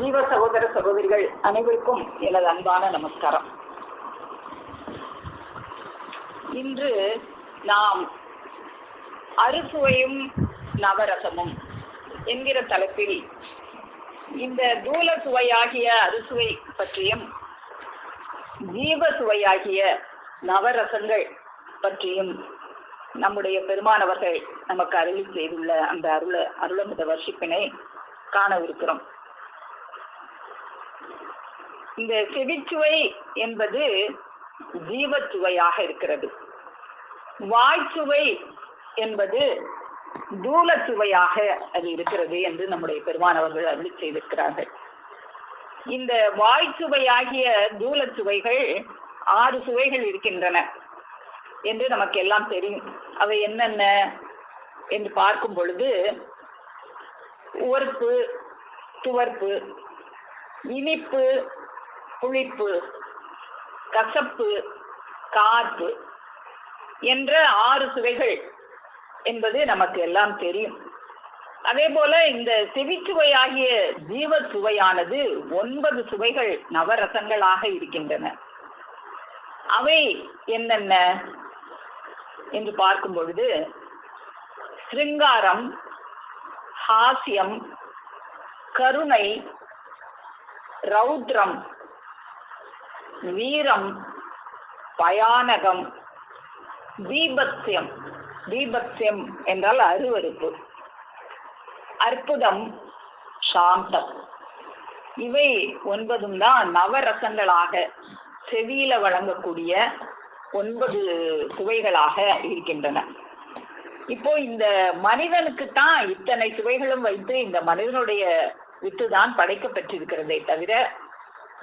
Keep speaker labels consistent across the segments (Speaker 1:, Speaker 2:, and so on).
Speaker 1: ஜீவ சகோதர சகோதரிகள் அனைவருக்கும் எனது அன்பான நமஸ்காரம். இன்று நாம் அறுசுவையும் நவரசமும் என்கிற தலைப்பில் இந்த தூல சுவையாகிய அறுசுவை பற்றியும் ஜீவ சுவையாகிய நவரசங்கள் பற்றியும் நம்முடைய பெருமானவர்கள் நமக்கு அருளி செய்துள்ள அந்த அருளமித வர்ஷிப்பினை காணவிருக்கிறோம். இந்த செவிச்சுவை என்பது ஜீவச்சுவையாக இருக்கிறது. வாய்ச்சுவை என்பது தூலச்சுவையாக அது இருக்கிறது என்று நம்முடைய பெருமானவர்கள் அருளி செய்திருக்கிறார்கள். இந்த வாய்ச்சுவையாகிய தூலச்சுவைகள் 6 சுவைகள் இருக்கின்றன என்று நமக்கு எல்லாம் தெரியும். அவை என்னென்ன என்று பார்க்கும் பொழுது, உவர்ப்பு, துவர்ப்பு, இனிப்பு, புளிப்பு, கசப்பு, கார்ப்பு என்ற 6 சுவைகள் என்பது நமக்கு எல்லாம் தெரியும். அதே போல இந்த செவிச்சுவையாகிய ஜீவ சுவையானது 9 சுவைகள் நவரசங்களாக இருக்கின்றன. அவை என்னென்ன என்று பார்க்கும் பொழுது, சிருங்காரம், ஹாஸ்யம், கருணை, ரௌத்ரம், வீரம், பயானகம், தீபத்யம். தீபத்யம் என்றால் அருவருப்பு, அற்புதம், சாந்தம். இவை 9 தான் நவரசங்களாக செவியில வழங்கக்கூடிய 9 சுவைகளாக இருக்கின்றன. இப்போ இந்த மனிதனுக்குத்தான் இத்தனை சுவைகளும் வைத்து இந்த மனிதனுடைய வித்துதான் படைக்கப்பட்டிருக்கிறதே தவிர,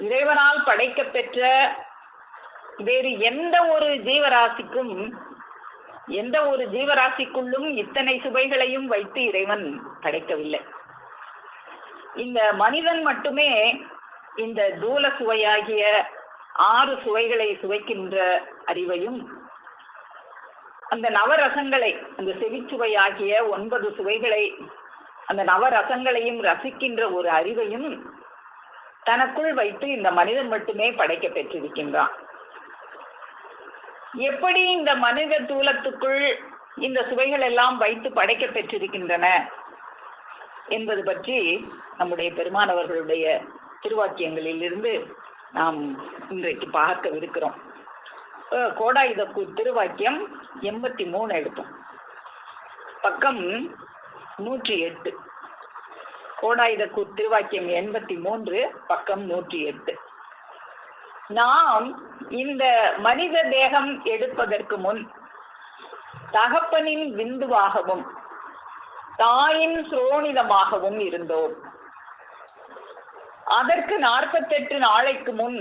Speaker 1: இறைவனால் படைக்கப்பெற்ற வேறு எந்த ஒரு ஜீவராசிக்குள்ளும் இத்தனை சுவைகளையும் வைத்து இறைவன் படைக்கவில்லை. இந்த மனிதன் மட்டுமே இந்த தூல சுவையாகிய 6 சுவைகளை சுவைக்கின்ற அறிவையும், அந்த நவரசங்களை, அந்த செவிச்சுவையாகிய 9 சுவைகளை, அந்த நவரசங்களையும் ரசிக்கின்ற ஒரு அறிவையும் தனக்குள் வைத்து இந்த மனிதன் மட்டுமே படைக்க பெற்றிருக்கின்றான். எப்படி இந்த மனித தூலத்துக்குள் இந்த சுவைகள் எல்லாம் வைத்து படைக்க பெற்றிருக்கின்றன என்பது பற்றி நம்முடைய பெருமானவர்களுடைய திருவாக்கியங்களில் இருந்து நாம் இன்றைக்கு பார்க்கவிருக்கிறோம். கோடாயுதக்கூர் திருவாக்கியம் 83 எடுத்தோம். பக்கம் 108. கோடாயுதக்கூர் திருவாக்கியம் 83, பக்கம் 108. நாம் இந்த மனித தேகம் எடுப்பதற்கு முன் தகப்பனின் விந்துவாகவும் தாயின் சுரோனிதமாகவும் இருந்தோம். அதற்கு 48 நாளைக்கு முன்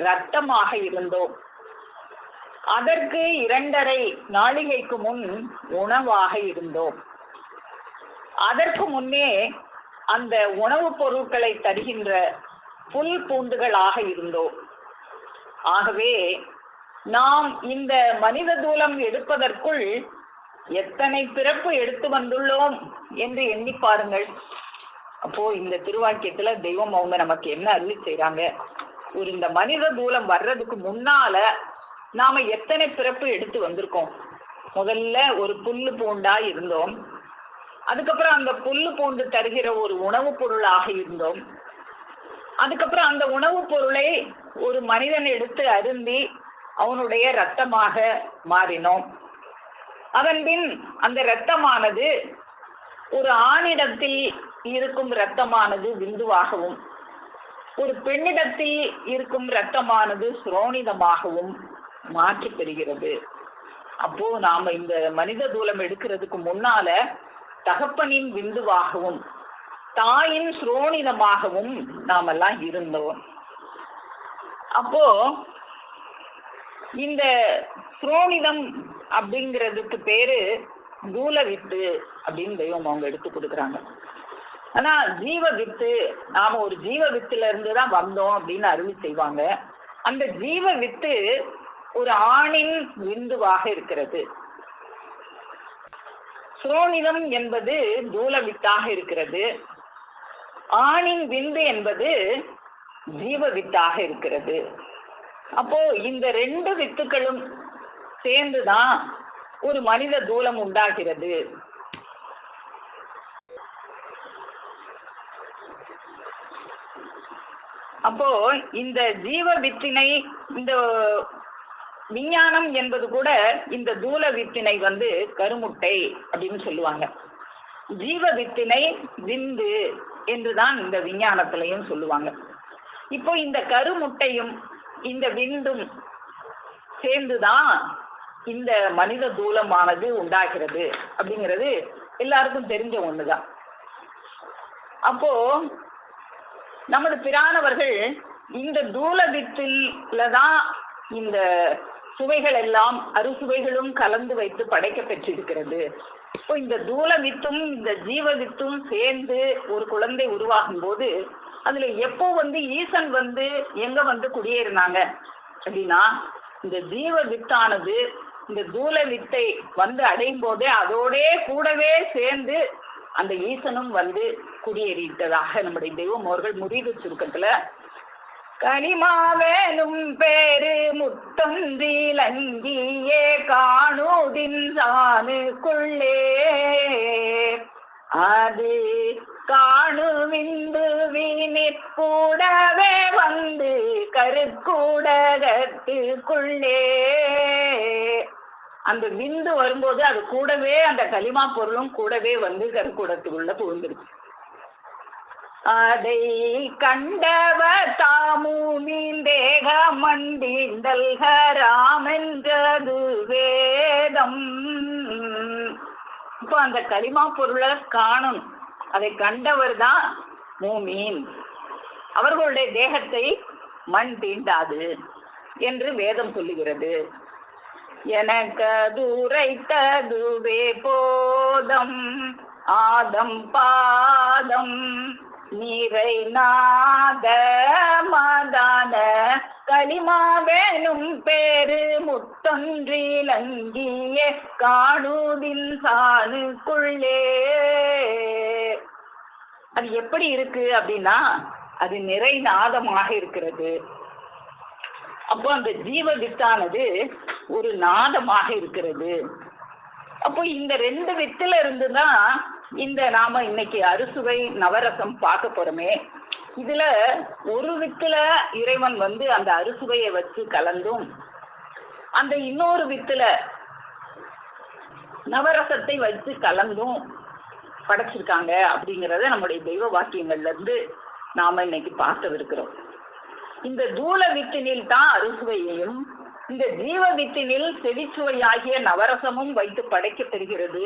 Speaker 1: இரத்தமாக இருந்தோம். அதற்கு 2½ நாழிகைக்கு முன் உணவாக இருந்தோம். அதற்கு முன்னே அந்த உணவுப் பொருட்களை தருகின்ற புல் பூண்டுகளாக இருந்தோம். ஆகவே நாம் இந்த மனித தூலம் எடுப்பதற்குள் எத்தனை பிறப்பு எடுத்து வந்துள்ளோம் என்று எண்ணி பாருங்கள். அப்போ இந்த திருவாக்கியத்துல தெய்வம் அவங்க நமக்கு என்ன அருளி செய்றாங்க, ஒரு இந்த மனித தூலம் வர்றதுக்கு முன்னால நாம எத்தனை பிறப்பு எடுத்து வந்திருக்கோம். முதல்ல ஒரு புல்லு பூண்டா இருந்தோம். அதுக்கப்புறம் அந்த புல்லு பூண்டு தருகிற ஒரு உணவுப் பொருளாக இருந்தோம். அதுக்கப்புறம் அந்த உணவுப் பொருளை ஒரு மனிதன் எடுத்து அருந்தி அவனுடைய இரத்தமாக மாறினோம். அதன் பின் அந்த இரத்தமானது ஒரு ஆணிடத்தில் இருக்கும் இரத்தமானது விந்துவாகவும், ஒரு பெண்ணிடத்தில் இருக்கும் இரத்தமானது சுரோனிதமாகவும் மாற்றி பெறுகிறது. அப்போ நாம இந்த மனித தூலம் எடுக்கிறதுக்கு முன்னால தகப்பனின் விந்துவாகவும் தாயின் சுரோனிதமாகவும் நாமெல்லாம் இருந்தோம். அப்போ இந்த சுரோனிதம் அப்படிங்கிறதுக்கு பேரு தூல வித்து அப்படின்னு தெய்வம் அவங்க எடுத்து கொடுக்குறாங்க. ஆனா ஜீவ வித்து, நாம ஒரு ஜீவ வித்துல இருந்துதான் வந்தோம் அப்படின்னு அருளி செய்வாங்க. அந்த ஜீவ வித்து ஒரு ஆணின் விந்துவாக இருக்கிறது. சுரோனிதம் என்பது தூல வித்தாக இருக்கிறது. ஆணின் விந்து என்பது ஜீவ வித்தாக இருக்கிறது. அப்போ இந்த 2 வித்துக்களும் சேர்ந்துதான் ஒரு மனித தூலம் உண்டாகிறது. அப்போ இந்த ஜீவ வித்தினை, இந்த விஞ்ஞானம் என்பது கூட இந்த தூல வித்தினை கருமுட்டை அப்படின்னு சொல்லுவாங்க. ஜீவ வித்தினை விந்து என்றுதான் இந்த விஞ்ஞானத்திலையும் சொல்லுவாங்க. இப்போ இந்த கருமுட்டையும் இந்த விந்தும் சேர்ந்துதான் இந்த மனித தூலமானது உண்டாகிறது அப்படிங்கிறது எல்லாருக்கும் தெரிஞ்ச ஒண்ணுதான். அப்போ நமது பிரானவர்கள் இந்த தூல வித்தில்தான் இந்த சுவைகள் எல்லாம் அறுசுவைகளும் கலந்து வைத்து படைக்க பெற்றிருக்கிறது. இப்போ இந்த தூல வித்தும் இந்த ஜீவ வித்தும் சேர்ந்து ஒரு குழந்தை உருவாகும் போது அதுல எப்போ ஈசன் எங்க குடியேறினாங்க அப்படின்னா, இந்த ஜீவ வித்தானது இந்த தூல வித்தை அடையும் போதே அதோட கூடவே சேர்ந்து அந்த ஈசனும் குடியேறிட்டதாக நம்முடைய தெய்வம் அவர்கள் முறிவு சுருக்கத்துல கனிமாவேனும் பேரு முத்தந்திலங்கியே காணுதின் சானுக்குள்ளே அது காணுவிந்து வினிற்கூடவே கருக்கூடகத்துக்குள்ளே அந்த விந்து வரும்போது அது கூடவே அந்த களிமா பொருளும் கூடவே கருக்கூடத்துக்குள்ள புகுந்துருக்கு. அதை கண்டவ தாமுமீந்தேக மண்டிந்தல்கராமென்றது வேதம். இப்போ அந்த களிமா பொருளை காணும், அதை கண்டவர் தான் மூமீன். அவர்களுடைய தேகத்தை மண் தீண்டாது என்று வேதம் சொல்லுகிறது. எனக்கதுரைத்ததுவே போதம் ஆதம் பாதம் நீரை நாத மதான களிமாவேனும் பேரு முத்தொன்றிலங்கிய காணுதின் சானுக்குள்ளே. அது எப்படி இருக்கு அப்படின்னா, அது நிறை நாதமாக இருக்கிறது. அப்போ அந்த ஜீவ வித்தானது ஒரு நாதமாக இருக்கிறது. அப்போ இந்த 2 வித்துல இருந்துதான் இந்த நாம இன்னைக்கு அறுசுவை நவரசம் பார்க்க போறோமே. இதுல ஒரு வித்துல இறைவன் அந்த அறுசுவையை வச்சு கலந்தும் அந்த இன்னொரு வித்துல நவரசத்தை வச்சு கலந்தும் படைச்சிருக்காங்க அப்படிங்கிறத நம்முடைய தெய்வ வாக்கியங்கள்ல இருந்து நாம இன்னைக்கு பார்க்கவிருக்கிறோம். இந்த தூல வித்தினில் தான் அறுசுவையையும் இந்த ஜீவ வித்தினில் செவிச்சுவையாகிய நவரசமும் வைத்து படைக்க பெறுகிறது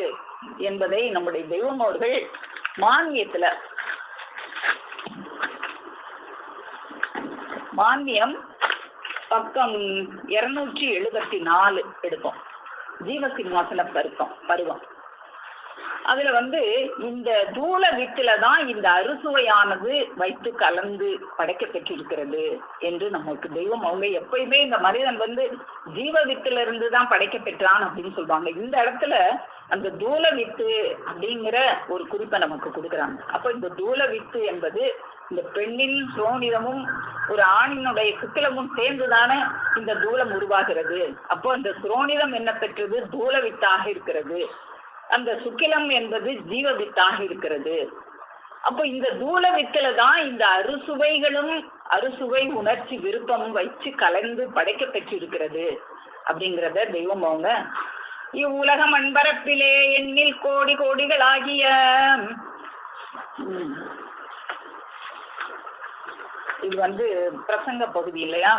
Speaker 1: என்பதை நம்முடைய தெய்வம் அவர்கள் மான்மியம் பக்கம் 274 எடுப்போம். ஜீவ சிம்மாசன பருவம். அதுல இந்த தூல வித்துலதான் இந்த அறுசுவையானது வைத்து கலந்து படைக்க பெற்றிருக்கிறது என்று நமக்கு தெய்வம் அவங்க எப்பயுமே இந்த மனிதன் ஜீவ வித்துல இருந்துதான் படைக்க பெற்றான் அப்படின்னு சொல்லுவாங்க. இந்த இடத்துல அந்த தூல வித்து அப்படிங்கிற ஒரு குறிப்பை நமக்கு கொடுக்குறாங்க. அப்ப இந்த தூல வித்து என்பது இந்த பெண்ணின் சோனிதமும் ஒரு ஆணினுடைய சுக்கிலமும் சேர்ந்துதானே இந்த தூலம் உருவாகிறது. அப்போ அந்த சுரோனிதம் என்ன பெற்றது? தூல வித்தாக இருக்கிறது. அந்த சுக்கிலம் என்பது ஜீவ வித்தாக இருக்கிறது. அப்போ இந்த தூல வித்துல தான் இந்த அறுசுவைகளும் அறுசுவை உணர்ச்சி விருப்பமும் வச்சு கலந்து படைக்க பெற்றிருக்கிறது அப்படிங்கிறத தெய்வம் அவங்க இவ்வுலக மண்பரப்பிலே எண்ணில் கோடி கோடிகளாகிய இது பிரசங்க பகுதி இல்லையா?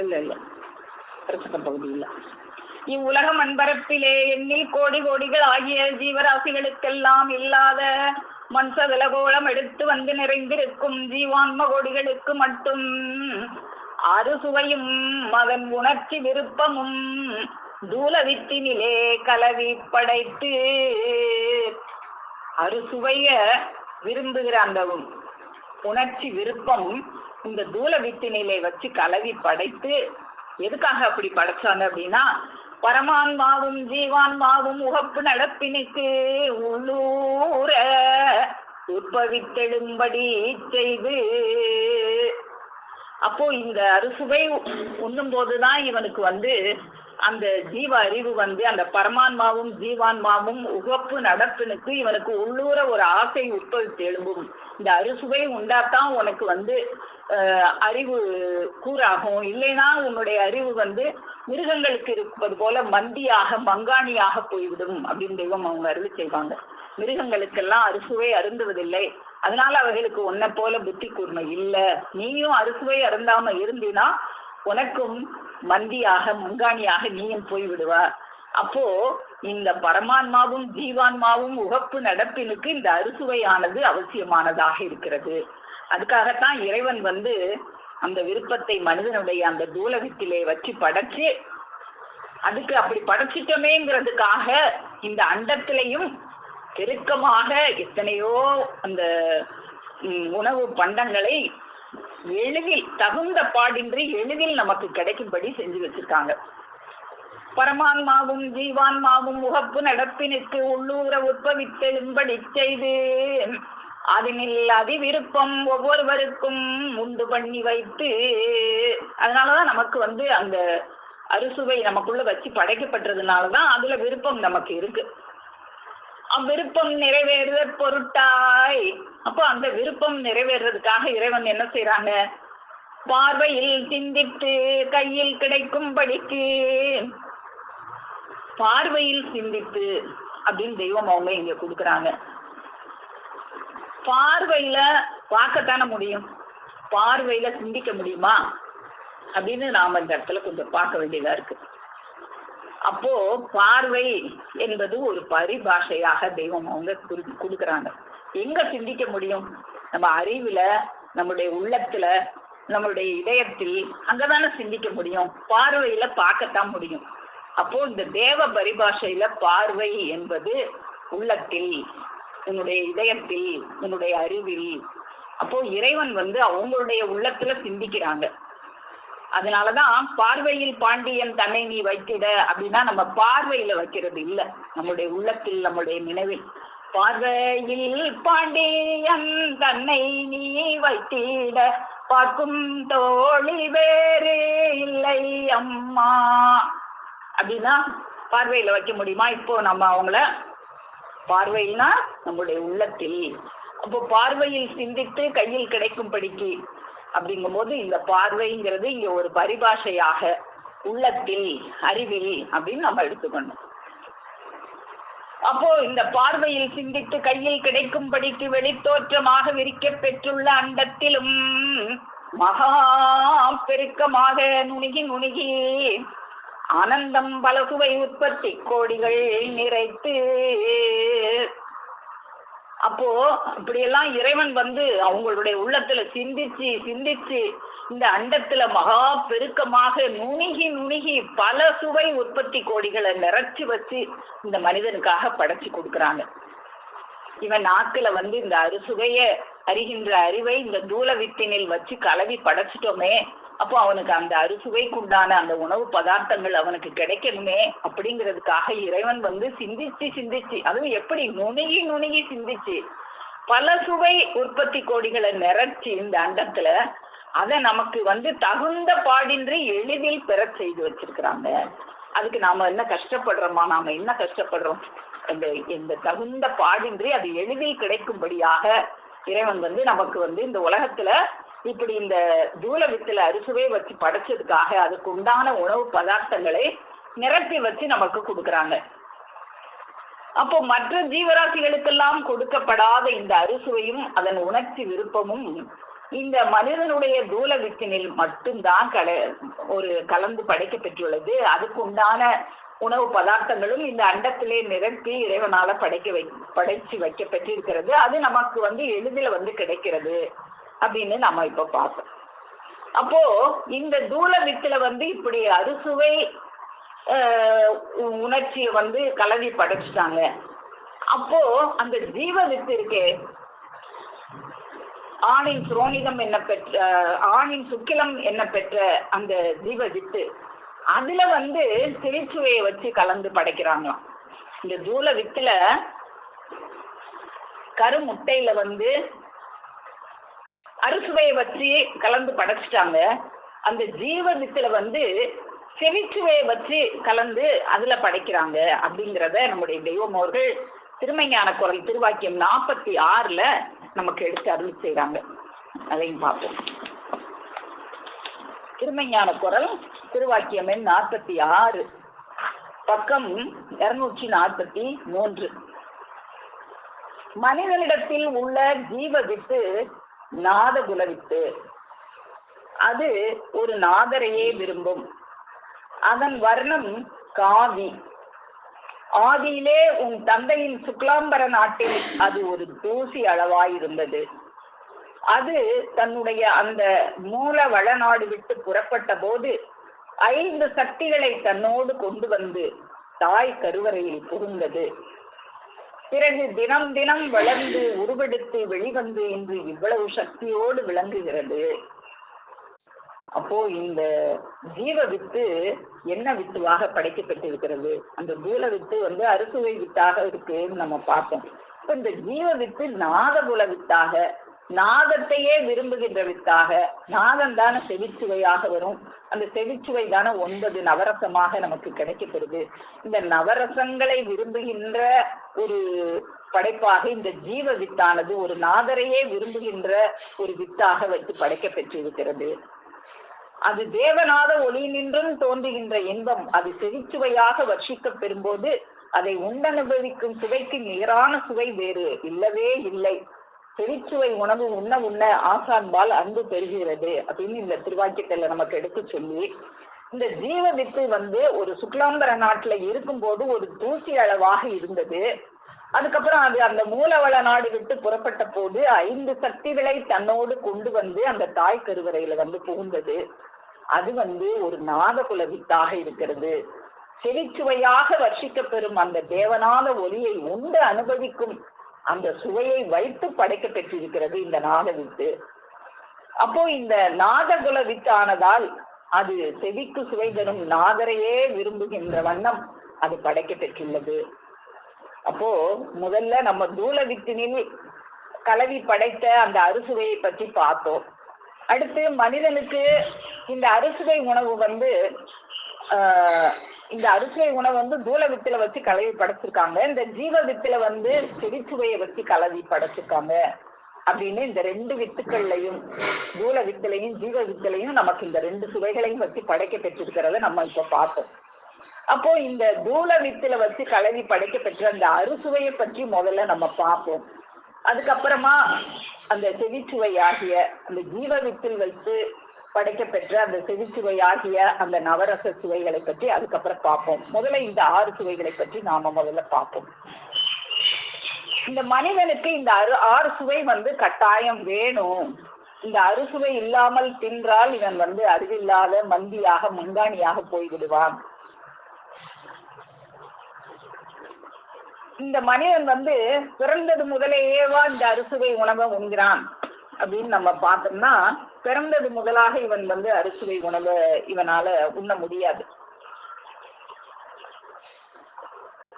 Speaker 1: இல்ல பிரசங்க பகுதி இல்ல. இவ்வுலக மண்பரப்பிலே எண்ணில் கோடி கோடிகள் ஆகிய ஜீவராசிகளுக்கெல்லாம் இல்லாத மண்சதலகோளம் எடுத்து நிறைந்திருக்கும் ஜீவான்ம கோடிகளுக்கு மட்டும் அறுசுவையும் அதன் உணர்ச்சி விருப்பமும் தூலவித்தினிலே கலவி படைத்து அறுசுவைய விரும்புகிற அந்த உணர்ச்சி விருப்பம் இந்த தூலவித்தினிலே வச்சு கலவி படைத்து எதுக்காக அப்படி படைச்சாங்க அப்படின்னா, பரமான்மாவும் ஜீவான்மாவும் உகப்பு நடப்பினுக்கு உள்ளூர உற்பவித்தெழும்படி செய்து. அப்போ இந்த அறுசுவை உண்ணும் போதுதான் இவனுக்கு அந்த ஜீவ அறிவு அந்த பரமான்மாவும் ஜீவான்மாவும் உகப்பு நடப்பினுக்கு இவனுக்கு உள்ளூர ஒரு ஆசை உட்பவித்து எழும்பும். இந்த அறுசுவை உண்டாத்தான் உனக்கு அறிவு கூறாகும். இல்லைன்னா உன்னுடைய அறிவு மிருகங்களுக்கு இருப்பது போல மந்தியாக மங்காணியாக போய்விடும் அப்படின்னு தெய்வம் அவங்க அருள் செய்வாங்க. மிருகங்களுக்கெல்லாம் அறுசுவை அருந்துவதில்லை, அதனால அவைகளுக்கு உன்னை போல புத்தி கூர்மை இல்லை. நீயும் அறுசுவை அருந்தாம இருந்தினா உனக்கும் மந்தியாக மங்காணியாக நீயும் போய்விடுவா. அப்போ இந்த பரமான்மாவும் ஜீவான்மாவும் உகப்பு நடப்பினுக்கு இந்த அறுசுவையானது அவசியமானதாக இருக்கிறது. அதுக்காகத்தான் இறைவன் அந்த விருப்பத்தை மனிதனுடைய அந்த தூலவித்திலே வச்சு படைச்சு, அதுக்கு அப்படி படைச்சிட்டோமேங்கிறதுக்காக இந்த அண்டத்திலையும் பெருக்கமாக எத்தனையோ அந்த உணவு பண்டங்களை எளிதில் தகுந்த பாடின்றி எளிதில் நமக்கு கிடைக்கும்படி செஞ்சு வச்சிருக்காங்க. பரமான்மாவும் ஜீவான்மாவும் உகப்பு நடப்பினுக்கு உள்ளூர உற்பவித்தெழும்படி செய்து அதனில் அதிவிருப்பம் ஒவ்வொருவருக்கும் உண்டு பண்ணி வைத்து. அதனாலதான் நமக்கு அந்த அறுசுவை நமக்குள்ள வச்சு படைக்கப்பட்டதுனாலதான் அதுல விருப்பம் நமக்கு இருக்கு. அவ்விருப்பம் நிறைவேறுதற் பொருட்டாய். அப்போ அந்த விருப்பம் நிறைவேறதுக்காக இறைவன் என்ன செய்யறாங்க? பார்வையில் சிந்தித்து கையில் கிடைக்கும்படிக்கு. பார்வையில் சிந்தித்து அப்படின்னு தெய்வம் அவங்க இங்க கொடுக்குறாங்க. பார்வையில பார்க்கத்தானே முடியும், பார்வையில சிந்திக்க முடியுமா அப்படின்னு நாம இந்த இடத்துல கொஞ்சம் பார்க்க வேண்டியதா இருக்கு. அப்போ பார்வை என்பது ஒரு பரிபாஷையாக தெய்வம் அவங்க கொடுக்குறாங்க. எங்க சிந்திக்க முடியும்? நம்ம அறிவுல, நம்முடைய உள்ளத்துல, நம்முடைய இதயத்தில், அங்கதானே சிந்திக்க முடியும். பார்வையில பார்க்கத்தான் முடியும். அப்போ இந்த தேவ பரிபாஷையில பார்வை என்பது உள்ளத்தில், உன்னுடைய இதயத்தில், உன்னுடைய அறிவில். அப்போ இறைவன் அவங்களுடைய உள்ளத்துல சிந்திக்கிறாங்க. அதனாலதான் பார்வையில் பாண்டியன் தன்னை நீ வைத்திட அப்படின்னா நம்ம பார்வையில வைக்கிறது இல்ல, நம்முடைய உள்ளத்தில், நம்முடைய நினைவில். பார்வையில் பாண்டியன் தன்னை நீ வைத்திட பார்க்கும் தோழி வேறு இல்லை அம்மா அப்படின்னா பார்வையில வைக்க முடியுமா? இப்போ நம்ம அவங்கள பார்வையில்னா நம்முடைய உள்ளத்தில். அப்போ பார்வையில் சிந்தித்து கையில் கிடைக்கும்படிக்கு அப்படிங்கும் போது இந்த பார்வைங்கிறது இங்க ஒரு பரிபாஷையாக உள்ளத்தில், அறிவில் அப்படின்னு நம்ம எடுத்துக்கணும். அப்போ இந்த பார்வையில் சிந்தித்து கையில் கிடைக்கும்படிக்கு வெளித்தோற்றமாக விரிக்க பெற்றுள்ள அண்டத்திலும் மகா பெருக்கமாக நுணுகி நுணுகி ஆனந்தம் பலசுவை உற்பத்தி கோடிகள் நிறைத்து. அப்போ இப்படியெல்லாம் இறைவன் அவங்களுடைய உள்ளத்துல சிந்திச்சு சிந்திச்சு இந்த அண்டத்துல மகா பெருக்கமாக நுணுகி நுணுகி பல சுவை உற்பத்தி கோடிகளை நிறைச்சு வச்சு இந்த மனிதனுக்காக படைச்சு கொடுக்குறாங்க. இவன் நாக்குல இந்த அறுசுவைய அறிகின்ற அறிவை இந்த தூல வித்தினில் வச்சு கலவி படைச்சிட்டோமே, அப்போ அவனுக்கு அந்த அறுசுவைக்குண்டான அந்த உணவு பதார்த்தங்கள் அவனுக்கு கிடைக்கணுமே அப்படிங்கிறதுக்காக இறைவன் சிந்திச்சு சிந்திச்சு, அதுவும் எப்படி நுணுகி நுணுகி சிந்திச்சு பல சுவை உற்பத்தி கோடிகளை நிறைச்சு இந்த அண்டத்துல அதை நமக்கு தகுந்த பாடின்றி எளிதில் பெற செய்து வச்சிருக்கிறாங்க. அதுக்கு நாம என்ன கஷ்டப்படுறோமா? நாம என்ன கஷ்டப்படுறோம்? இந்த தகுந்த பாடின்றி அது எளிதில் கிடைக்கும்படியாக இறைவன் நமக்கு இந்த உலகத்துல இப்படி இந்த தூல வித்துல அறுசுவை வச்சு படைச்சதுக்காக அதுக்கு உண்டான உணவு பதார்த்தங்களை நிரப்பி வச்சு நமக்கு கொடுக்குறாங்க. அப்போ மற்ற ஜீவராசிகளுக்கெல்லாம் கொடுக்கப்படாத இந்த அறுசுவையும் அதன் உணர்ச்சி விருப்பமும் இந்த மனிதனுடைய தூல வித்தினில் மட்டும்தான் கலந்து படைக்க பெற்றுள்ளது. அதுக்கு உண்டான உணவு பதார்த்தங்களும் இந்த அண்டத்திலே நிரப்பி இறைவனால படைச்சு வைக்க பெற்றிருக்கிறது. அது நமக்கு எளிதில் கிடைக்கிறது அப்படின்னு நம்ம இப்ப பார்த்தோம். அப்போ இந்த தூல வித்துல இப்படி அறுசுவை உணர்ச்சியை கலவி படைச்சிட்டாங்க. அப்போ அந்த ஜீவ வித்து இருக்கே, ஆணின் சுக்கிலம் என்ன பெற்ற அந்த ஜீவ வித்து அதுல செவிச்சுவையை வச்சு கலந்து படைக்கிறாங்களாம். இந்த தூல வித்துல கருமுட்டையில அறுசுவையை வச்சு கலந்து படைச்சிட்டாங்க. அந்த ஜீவ வித்துல செவிச்சுவையை வச்சு கலந்து அதுல படைக்கிறாங்க அப்படிங்கிறத நம்முடைய தெய்வம் அவர்கள் திருமைஞான குரல் திருவாக்கியம் 46 நமக்கு எடுத்து அருள் செய்யறாங்க. அதையும் பார்ப்போம். திருமைஞான குரல் திருவாக்கியம் எண் 46, பக்கம் 243. மனிதனிடத்தில் உள்ள ஜீவ வித்து நாதகுல வித்து. அது ஒரு நாதரையே விரும்பும். அதன் வர்ணம் காவி. ஆதியிலே உன் தந்தையின் சுக்லாம்பர நாட்டில் அது ஒரு தூசி அளவாயிருந்தது. அது தன்னுடைய அந்த மூல வளநாடு விட்டு புறப்பட்ட போது 5 சக்திகளை தன்னோடு கொண்டு வந்து தாய் கருவறையில் புகுந்தது. பிறகு தினம் தினம் வளர்ந்து உருவெடுத்து வெளிவந்து இன்று இவ்வளவு சக்தியோடு விளங்குகிறது. அப்போ இந்த ஜீவ வித்து என்ன வித்துவாக படைக்கப்பட்டிருக்கிறது? அந்த தூல வித்து அறுசுவை வித்தாக இருக்குன்னு நம்ம பார்த்தோம். இப்ப இந்த ஜீவ வித்து நாதகுல வித்தாக, நாதத்தையே விரும்புகின்ற வித்தாக, நாதம் தானே செவிச்சுவையாக வரும். அந்த செவிச்சுவை தானே 9 நவரசமாக நமக்கு கிடைக்கப்படுது. இந்த நவரசங்களை விரும்புகின்ற ஒரு படைப்பாக இந்த ஜீவ வித்தானது ஒரு நாதரையே விரும்புகின்ற ஒரு வித்தாக வைத்து படைக்கப்பட்டிருக்கிறது. அது தேவநாத ஒளியினின்றும் தோன்றுகின்ற இன்பம் அது செவிச்சுவையாக வர்ஷிக்க பெறும்போது அதை உண்டனுபவிக்கும் சுவைக்கு நிகரான சுவை வேறு இல்லவே இல்லை. செவிச்சுவை உணவு உண்ண உண்ண ஆசான்பால் அன்பு பெறுகிறது அப்படின்னு இந்த திருவாக்கியத்துல நமக்கு எடுத்து சொல்லி, இந்த ஜீவ வித்து ஒரு சுக்லாம்பர நாட்டுல இருக்கும்போது ஒரு தூசி அளவாக இருந்தது. அதுக்கப்புறம் அது அந்த மூலவள நாடு விட்டு புறப்பட்ட போது 5 சக்திகளை தன்னோடு கொண்டு வந்து அந்த தாய் கருவறையில புகுந்தது. அது ஒரு நாதகுல வித்தாக இருக்கிறது. செவிச்சுவையாக வர்ஷிக்க பெறும் அந்த தேவநாத ஒளியை உண்டு அனுபவிக்கும் அந்த சுவையை வைத்து படைக்க பெற்றிருக்கிறது இந்த நாத வித்து. அப்போ இந்த நாதகுல வித்து ஆனதால் அது செவிக்கு சுவை தரும் நாதரையே விரும்புகின்ற வண்ணம் அது படைக்க பெற்றுள்ளது. அப்போ முதல்ல நம்ம தூல வித்தினில் கலவி படைத்த அந்த அறுசுவையை பற்றி பார்த்தோம். அடுத்து மனிதனுக்கு இந்த அறுசுவை உணவு இந்த அறுசுவை உணவு தூல வித்துல வச்சு கலவி படைச்சிருக்காங்க. இந்த ஜீவ வித்துல செவிச்சுவையை வச்சு கலவி படைச்சிருக்காங்க அப்படின்னு இந்த 2 வித்துக்கள்லையும், தூல வித்திலையும் ஜீவ வித்திலையும் நமக்கு இந்த 2 சுவைகளையும் வச்சு படைக்க பெற்றிருக்கிறத நம்ம இப்ப பார்த்தோம். அப்போ இந்த தூல வித்துல வச்சு கலவி படைக்க பெற்ற அந்த அறுசுவையை பற்றி முதல்ல நம்ம பார்ப்போம். அதுக்கப்புறமா அந்த செவிச்சுவை ஆகிய அந்த ஜீவ வித்தில் வைத்து படைக்க பெற்ற அந்த செவிச்சுவை ஆகிய அந்த நவரச சுவைகளை பற்றி அதுக்கப்புறம் பார்ப்போம். முதல்ல இந்த 6 சுவைகளை பற்றி நாம முதல்ல பார்ப்போம். இந்த மனிதனுக்கு இந்த 6 சுவை கட்டாயம் வேணும். இந்த அறுசுவை இல்லாமல் தின்றால் இவன் அறிவில்லாத மந்தியாக முன்காணியாக போய்விடுவான். இந்த மனிதன் பிறந்தது முதலேயேவா இந்த அறுசுவை உணவை உண்கிறான் அப்படின்னு நம்ம பார்த்தோம்னா, பிறந்தது முதலாக இவன் அறுசுவை உணவை இவனால உண்ண முடியாது.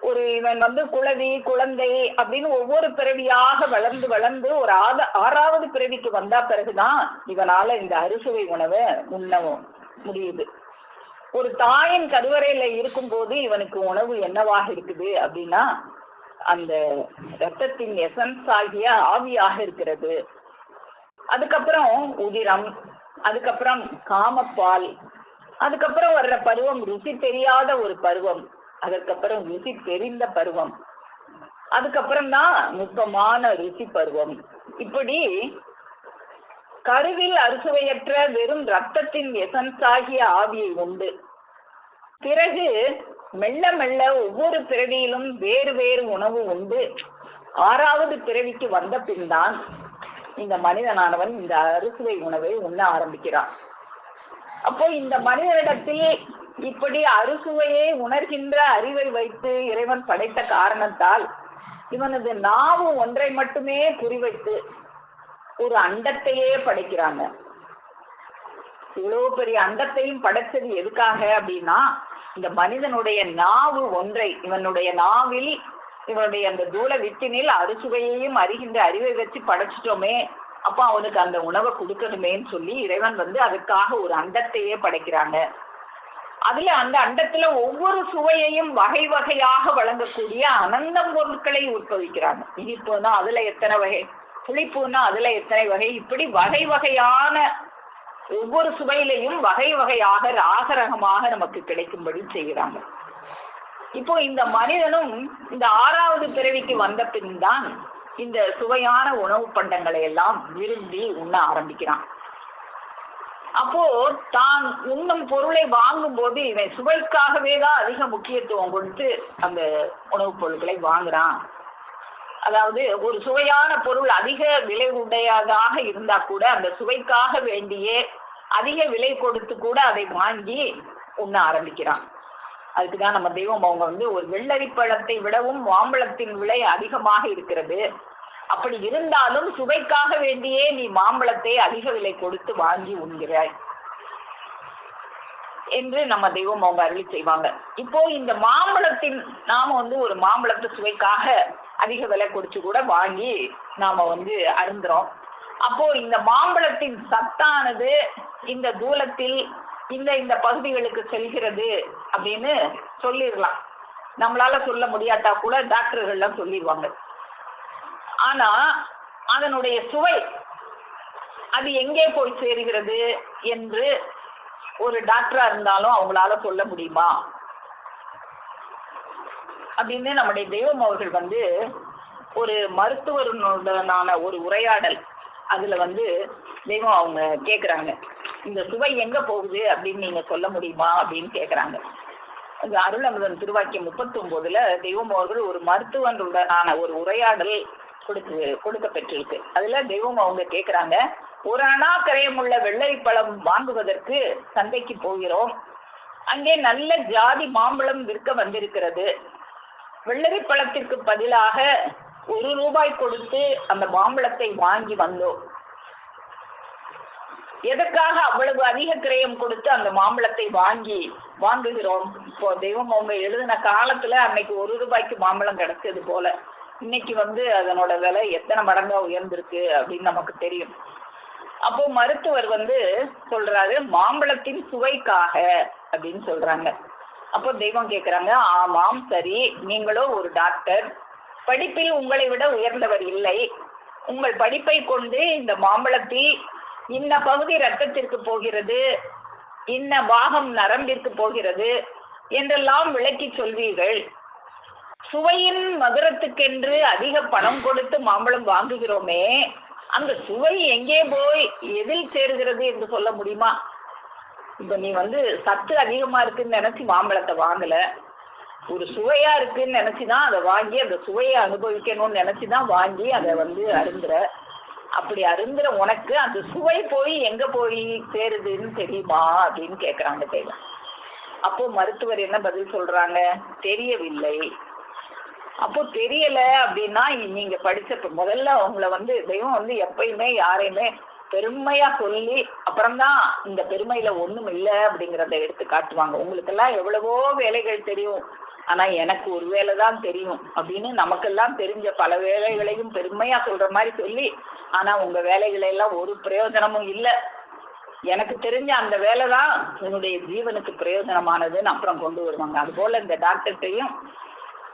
Speaker 1: ஒரு இவன் குழவி குழந்தை அப்படின்னு ஒவ்வொரு பிறவியாக வளர்ந்து வளர்ந்து ஒரு 6வது பிறவிக்கு வந்தா பிறகுதான் இவனால இந்த அறுசுவை உணவை உண்ண முடியுது. ஒரு தாயின் கருவறையில இருக்கும் போது இவனுக்கு உணவு என்னவாக இருக்குது அப்படின்னா அந்த ரத்தத்தின் எசன்ஸ் ஆகிய ஆவியாக இருக்கிறது. அதுக்கப்புறம் உதிரம், அதுக்கப்புறம் காமப்பால், அதுக்கப்புறம் வர்ற பருவம் ருசி தெரியாத ஒரு பருவம், அதற்கப்புறம் ருசி தெரிந்த பருவம், அதுக்கப்புறம் தான் நுட்பமான ருசி பருவம். இப்படி கருவில் அறுசுவையற்ற வெறும் ரத்தத்தின் எசன்ஸ் ஆகிய ஆவியை உண்டு. பிறகு மெல்ல மெல்ல ஒவ்வொரு பிறவியிலும் வேறு வேறு உணவு உண்டு. 6வது பிறவிக்கு வந்த பின் தான் இந்த மனிதனானவன் இந்த அறுசுவை உணவை உண்ண ஆரம்பிக்கிறான். அப்போ இந்த மனிதனிடத்தில் இப்படி அறுசுவையை உணர்கின்ற அறிவை வைத்து இறைவன் படைத்த காரணத்தால் இவனது நாவு ஒன்றை மட்டுமே குறிவைத்து ஒரு அண்டத்தையே படைக்கிறாங்க. இவ்வளவு பெரிய அண்டத்தையும் படைச்சது எதுக்காக அப்படின்னா, இந்த மனிதனுடைய நாவு ஒன்றை, இவனுடைய நாவில், இவனுடைய அந்த தூல வித்தினில் அறுசுவையையும் அறிகின்ற அறிவை வச்சு படைச்சிட்டோமே, அப்ப அவனுக்கு அந்த உணவை கொடுக்கணுமேன்னு சொல்லி இறைவன் அதுக்காக ஒரு அண்டத்தையே படைக்கிறாங்க. அதுல அந்த அண்டத்துல ஒவ்வொரு சுவையையும் வகை வகையாக வழங்கக்கூடிய அனந்தம் பொருட்களை உற்பவிக்கிறாங்க. இனிப்புன்னா அதுல எத்தனை வகை, புளிப்புன்னா அதுல எத்தனை வகை, இப்படி வகை வகையான ஒவ்வொரு சுவையிலையும் வகை வகையாக ராசரகமாக நமக்கு கிடைக்கும்படி செய்கிறாங்க. இப்போ இந்த மனிதனும் இந்த 6வது பிறவிக்கு வந்த பின் தான் இந்த சுவையான உணவு பண்டங்களை எல்லாம் விரும்பி உண்ண ஆரம்பிக்கிறான். அப்போ தான் உண்ணும் பொருளை வாங்கும் போது இவன் சுவைக்காகவே தான் அதிக முக்கியத்துவம் கொடுத்து அந்த உணவுப் பொருட்களை வாங்குறான். அதாவது ஒரு சுவையான பொருள் அதிக விலை உடையதாக இருந்தா கூட அந்த சுவைக்காக வேண்டியே அதிக விலை கொடுத்து கூட அதை வாங்கி உண்ண ஆரம்பிக்கிறான். அதுக்குதான் நம்ம தெய்வம் அவங்க ஒரு வெள்ளரி பழத்தை விடவும் மாம்பழத்தின் விலை அதிகமாக இருக்கிறது, அப்படி இருந்தாலும் சுவைக்காக வேண்டியே நீ மாம்பழத்தை அதிக விலை கொடுத்து வாங்கி உண்கிறாய் என்று நம்ம தெய்வம் அவங்க அருளி செய்வாங்க. இப்போ இந்த மாம்பழத்தின் நாம ஒரு மாம்பழத்து சுவைக்காக அதிக விலை கொடுத்து கூட வாங்கி நாம அருந்துறோம். அப்போ இந்த மாம்பழத்தின் சத்தானது இந்த தூலத்தில் இந்த பகுதிகளுக்கு செல்கிறது அப்படின்னு சொல்லிடலாம். நம்மளால சொல்ல முடியாட்டா கூட டாக்டர்கள்லாம் சொல்லிடுவாங்க. ஆனா அதனுடைய சுவை அது எங்கே போய் சேருகிறது என்று ஒரு டாக்டரா இருந்தாலும் அவங்களால சொல்ல முடியுமா அப்படின்னு நம்முடைய தெய்வம் அவர்கள் ஒரு மருத்துவருடனான ஒரு உரையாடல் அதுல தெய்வம் அவங்க கேக்குறாங்க, இந்த சுவை எங்க போகுது அப்படின்னு நீங்க சொல்ல முடியுமா அப்படின்னு கேக்குறாங்க. அருளமுதன் திருவாக்கியம் 39ல தெய்வம் அவர்கள் ஒரு மருத்துவருடனான ஒரு உரையாடல் கொடுக்க பெற்றிருக்கு. அதுல தெய்வம் அவங்க கேக்குறாங்க, ஒரு அணா கரையமுள்ள வெள்ளரி பழம் வாங்குவதற்கு சந்தைக்கு போகிறோம். அங்கே நல்ல ஜாதி மாம்பழம் விற்க வந்திருக்கிறது. வெள்ளரி பழத்திற்கு பதிலாக 1 ரூபாய் கொடுத்து அந்த மாம்பழத்தை வாங்கி வந்தோம். எதற்காக அவ்வளவு அதிக கிரயம் கொடுத்து அந்த மாம்பழத்தை வாங்குகிறோம்? இப்போ தெய்வம் அவங்க எழுதின காலத்துல அன்னைக்கு 1 ரூபாய்க்கு மாம்பழம் கிடைச்சது போல இன்னைக்கு அதனோட விலை எத்தனை மடங்கா உயர்ந்திருக்கு அப்படின்னு நமக்கு தெரியும். அப்போ மருத்துவர் சொல்றாரு, மாம்பழத்தின் சுவைக்காக அப்படின்னு சொல்றாங்க. அப்போ தெய்வம் கேக்குறாங்க, ஆமாம் சரி, நீங்களோ ஒரு டாக்டர், படிப்பில் உங்களை விட உயர்ந்தவர் இல்லை. உங்கள் படிப்பை கொண்டு இந்த மாம்பழத்தில் இன்ன பகுதி ரத்தத்திற்கு போகிறது, இன்ன பாகம் நரம்பிற்கு போகிறது என்றெல்லாம் விளக்கி சொல்வீர்கள். சுவையின் மதுரத்துக்கென்று அதிக பணம் கொடுத்து மாம்பழம் வாங்குகிறோமே, அந்த சுவை எங்கே போய் எதில் சேருகிறது என்று சொல்ல முடியுமா? இப்ப நீ சத்து அதிகமா இருக்குன்னு நினைச்சு மாம்பழத்தை வாங்கல, ஒரு சுவையா இருக்குன்னு நினைச்சுதான் அதை வாங்கி அந்த சுவையை அனுபவிக்கணும்னு நினைச்சுதான் வாங்கி அதை அருந்துற. அப்படி அருந்துற உனக்கு அந்த சுவை போய் எங்க போய் சேருதுன்னு தெரியுமா அப்படின்னு கேக்குறாங்க தெய்வம். அப்போ மருத்துவர் என்ன பதில் சொல்றாங்க, தெரியவில்லை. அப்போ தெரியல அப்படின்னா நீங்க படிச்ச முதல்ல அவங்கள தெய்வம் எப்பயுமே யாரையுமே பெருமையா சொல்லி அப்புறம்தான் இந்த பெருமையில ஒண்ணும் இல்லை அப்படிங்கிறத எடுத்து காட்டுவாங்க. உங்களுக்கு எல்லாம் எவ்வளவோ வேலைகள் தெரியும், ஆனா எனக்கு ஒரு வேலைதான் தெரியும் அப்படின்னு நமக்கெல்லாம் தெரிஞ்ச பல வேலைகளையும் பெருமையா சொல்ற மாதிரி சொல்லி, ஆனா உங்க வேலைகளை எல்லாம் ஒரு பிரயோஜனமும் இல்லை, எனக்கு தெரிஞ்ச அந்த வேலைதான் என்னுடைய ஜீவனுக்கு பிரயோஜனமானதுன்னு அப்புறம் கொண்டு வருவாங்க. அது போல இந்த டாக்டர்கிட்டையும்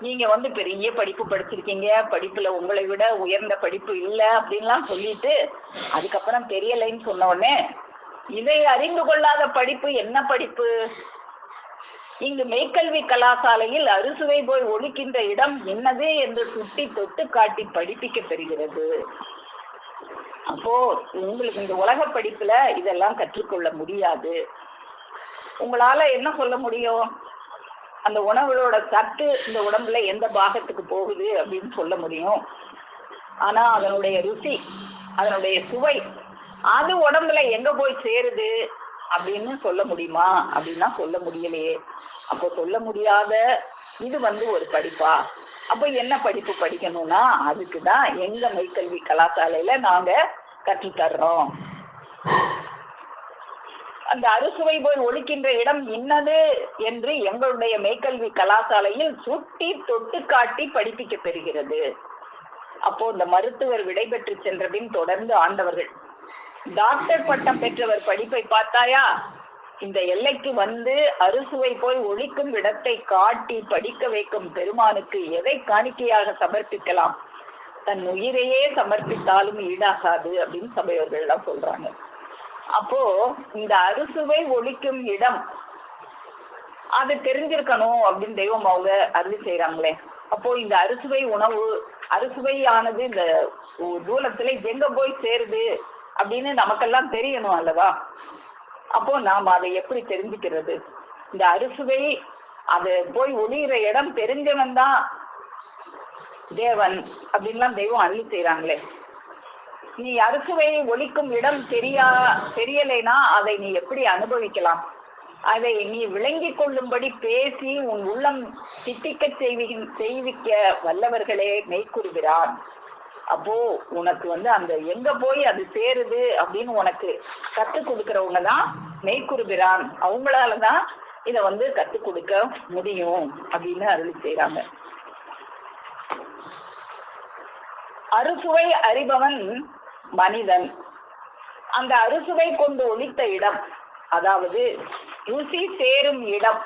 Speaker 1: நீங்க பெரிய படிப்பு படிச்சிருக்கீங்க, படிப்புல உங்களை விட உயர்ந்த படிப்பு இல்லை அப்படின்லாம் சொல்லிட்டு அதுக்கப்புறம் தெரியலைன்னு சொன்ன உடனே, இதை அறிந்து கொள்ளாத படிப்பு என்ன படிப்பு? இங்கு மெய்க்கல்வி கலாசாலையில் அறுசுவை போய் ஒழிக்கின்ற இடம் என்னது என்று சுட்டி தொட்டு காட்டி படிப்பிக்க பெறுகிறது. அப்போ உங்களுக்கு இந்த உலக படிப்புல இதெல்லாம் கற்றுக்கொள்ள முடியாது. உங்களால என்ன சொல்ல முடியும்? அந்த உணவுகளோட சத்து இந்த உடம்புல எந்த பாகத்துக்கு போகுது அப்படின்னு சொல்ல முடியும். ஆனா அதனுடைய ருசி, அதனுடைய சுவை அது உடம்புல எங்க போய் சேருது அப்படின்னு சொல்ல முடியுமா அப்படின்னா சொல்ல முடியலையே. அப்போ சொல்ல முடியாத இது ஒரு படிப்பா? அப்போ என்ன படிப்பு படிக்கணும்னா அதுக்குதான் எங்க மெய்க்கல்வி கலாசாலையில நாங்க கற்றுத்தர்றோம். அந்த அறுசுவை போய் ஒழிக்கின்ற இடம் இன்னது என்று எங்களுடைய மெய்க்கல்வி கலாசாலையில் சுட்டி தொட்டு காட்டி படிப்பிக்க பெறுகிறது. அப்போ இந்த மருத்துவர் விடைபெற்று சென்ற பின் தொடர்ந்து ஆண்டவர்கள், டாக்டர் பட்டம் பெற்றவர் படிப்பை பார்த்தாயா, இந்த எல்லைக்கு வந்து அறுசுவை போய் ஒழிக்கும் இடத்தை காட்டி படிக்க வைக்கும் பெருமானுக்கு எதை காணிக்கையாக சமர்ப்பிக்கலாம்? தன் உயிரையே சமர்ப்பித்தாலும் ஈடாகாது அப்படின்னு சபையோர்கள் எல்லாம் சொல்றாங்க. அப்போ இந்த அறுசுவை ஒழிக்கும் இடம் அது தெரிஞ்சிருக்கணும் அப்படின்னு தெய்வம் அவங்க அருளி செய்யறாங்களே. அப்போ இந்த அறுசுவை உணவு, அறுசுவையானது இந்த தூலத்துல எங்க போய் சேருது அப்படின்னு நமக்கெல்லாம் தெரியணும் அல்லவா? அப்போ நாம் அதை எப்படி தெரிஞ்சுக்கிறது? இந்த அறுசுவை அது போய் ஒளிகிற இடம் தெரிஞ்சவன் தான் தேவன் அப்படின்லாம் தெய்வம் அருளி செய்யறாங்களே. நீ அறுசுவை ஒழிக்கும் இடம் தெரியலைன்னா அதை நீ எப்படி அனுபவிக்கலாம்? அதை நீ விளங்கி கொள்ளும்படி பேசி உன் உள்ளம் திட்டிக்க செய்விக்க வல்லவர்களே மெய்க்குறுகிறான். அப்போ உனக்கு அந்த எங்க போய் அது சேருது அப்படின்னு உனக்கு கத்துக் கொடுக்கறவங்க தான் மெய்க்குறுகிறான். அவங்களாலதான் இத கத்துக் கொடுக்க முடியும் அப்படின்னு அருளி செய்யறாங்க. அறுசுவை அறிபவன் மனிதன். அந்த அறுசுவை கொண்டு ஒழித்த இடம், அதாவது ருசி சேரும் இடம்,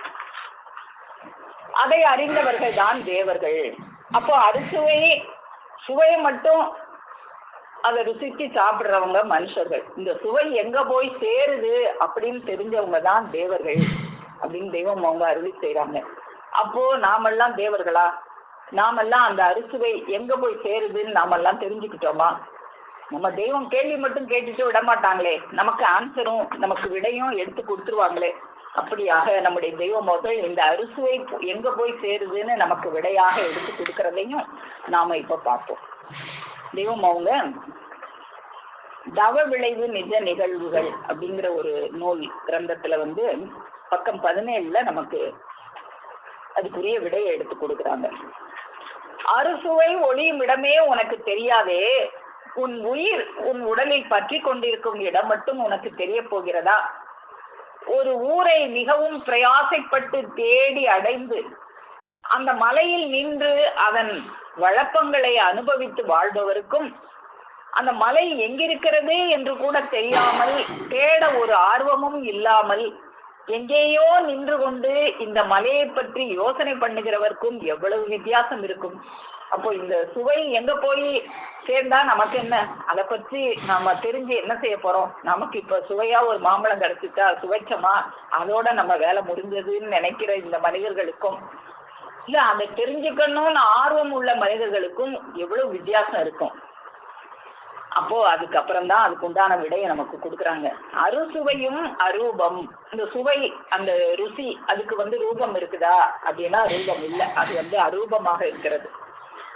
Speaker 1: அதை அறிந்தவர்கள் தான் தேவர்கள். அப்போ அறுசுவை சுவையை மட்டும் அதை ருசிச்சு சாப்பிடுறவங்க மனுஷர்கள். இந்த சுவை எங்க போய் சேருது அப்படின்னு தெரிஞ்சவங்க தான் தேவர்கள் அப்படின்னு தெய்வம் அவங்க அருளி செய்யறாங்க. அப்போ நாமெல்லாம் தேவர்களா? நாமெல்லாம் அந்த அறுசுவை எங்க போய் சேருதுன்னு நாமெல்லாம் தெரிஞ்சுக்கிட்டோமா? நம்ம தெய்வம் கேள்வி மட்டும் கேட்டுட்டு விட மாட்டாங்களே, நமக்கு ஆன்சரும் நமக்கு விடையும் எடுத்து கொடுத்துருவாங்களே. அப்படியாக நம்முடைய தெய்வம் அவர்கள் இந்த அறுசுவை எங்க போய் சேருதுன்னு நமக்கு விடையாக எடுத்து கொடுக்கறதையும் நாம இப்ப பார்ப்போம். தெய்வம் அவங்க தவ விளைவு நிஜ நிகழ்வுகள் அப்படிங்கிற ஒரு நூல் கிரந்தத்துல பக்கம் 17 நமக்கு அதுக்குரிய விடையை எடுத்து கொடுக்குறாங்க. அறுசுவை ஒளியும் இடமே உனக்கு தெரியாதே, உன் உயிர் உன் உடலில் பற்றி கொண்டிருக்கும் இடம் மட்டும் உனக்கு தெரிய போகிறதா? ஒரு ஊரை மிகவும் பிரயாசைப்பட்டு தேடி அடைந்து அந்த மலையில் நின்று அதன் வழப்பங்களை அனுபவித்து வாழ்பவருக்கும் அந்த மலை எங்கிருக்கிறது என்று கூட தெரியாமல் தேட ஒரு ஆர்வமும் இல்லாமல் எங்கேயோ நின்று கொண்டு இந்த மலையை பற்றி யோசனை பண்ணுகிறவருக்கும் எவ்வளவு வித்தியாசம் இருக்கும். அப்போ இந்த சுவை எங்க போய் சேர்ந்தா நமக்கு என்ன? அதை பற்றி நாம தெரிஞ்சு என்ன செய்ய போறோம்? நமக்கு இப்ப சுவையா ஒரு மாம்பழம் கிடைச்சிட்டா சுவைச்சமா அதோட நம்ம வேலை முடிஞ்சதுன்னு நினைக்கிற இந்த மனிதர்களுக்கும் இல்ல அதை தெரிஞ்சுக்கணும்னு ஆர்வம் உள்ள மனிதர்களுக்கும் எவ்வளவு வித்தியாசம் இருக்கும். அப்போ அதுக்கப்புறம் தான் அதுக்கு உண்டான விடையை நமக்கு கொடுக்குறாங்க. அறுசுவையும் அரூபம். இந்த சுவை அந்த ருசி அதுக்கு ரூபம் இருக்குதா அப்படின்னா ரூபம் இல்லை, அது அரூபமாக இருக்கிறது.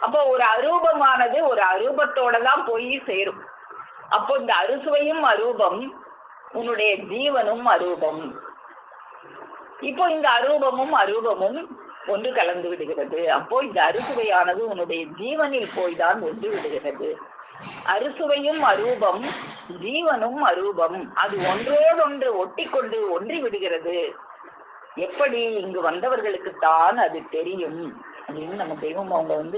Speaker 1: அப்போ ஒரு அரூபமானது ஒரு அரூபத்தோட தான் போய் சேரும். அப்போ இந்த அறுசுவையும் அரூபம், உன்னுடைய ஜீவனும் அரூபம். இப்போ இந்த அரூபமும் அரூபமும் ஒன்று கலந்து விடுகிறது. அப்போ இந்த அறுசுவையானது உன்னுடைய ஜீவனில் போய்தான் ஒன்று விடுகிறது. அறுசுவையும் அரூபம், ஜீவனும் அரூபம், அது ஒன்றோடொன்று ஒட்டி கொண்டு ஒன்றி விடுகிறது. எப்படி இங்கு வந்தவர்களுக்குத்தான் அது தெரியும் அப்படின்னு நம்ம தெய்வம் அவங்க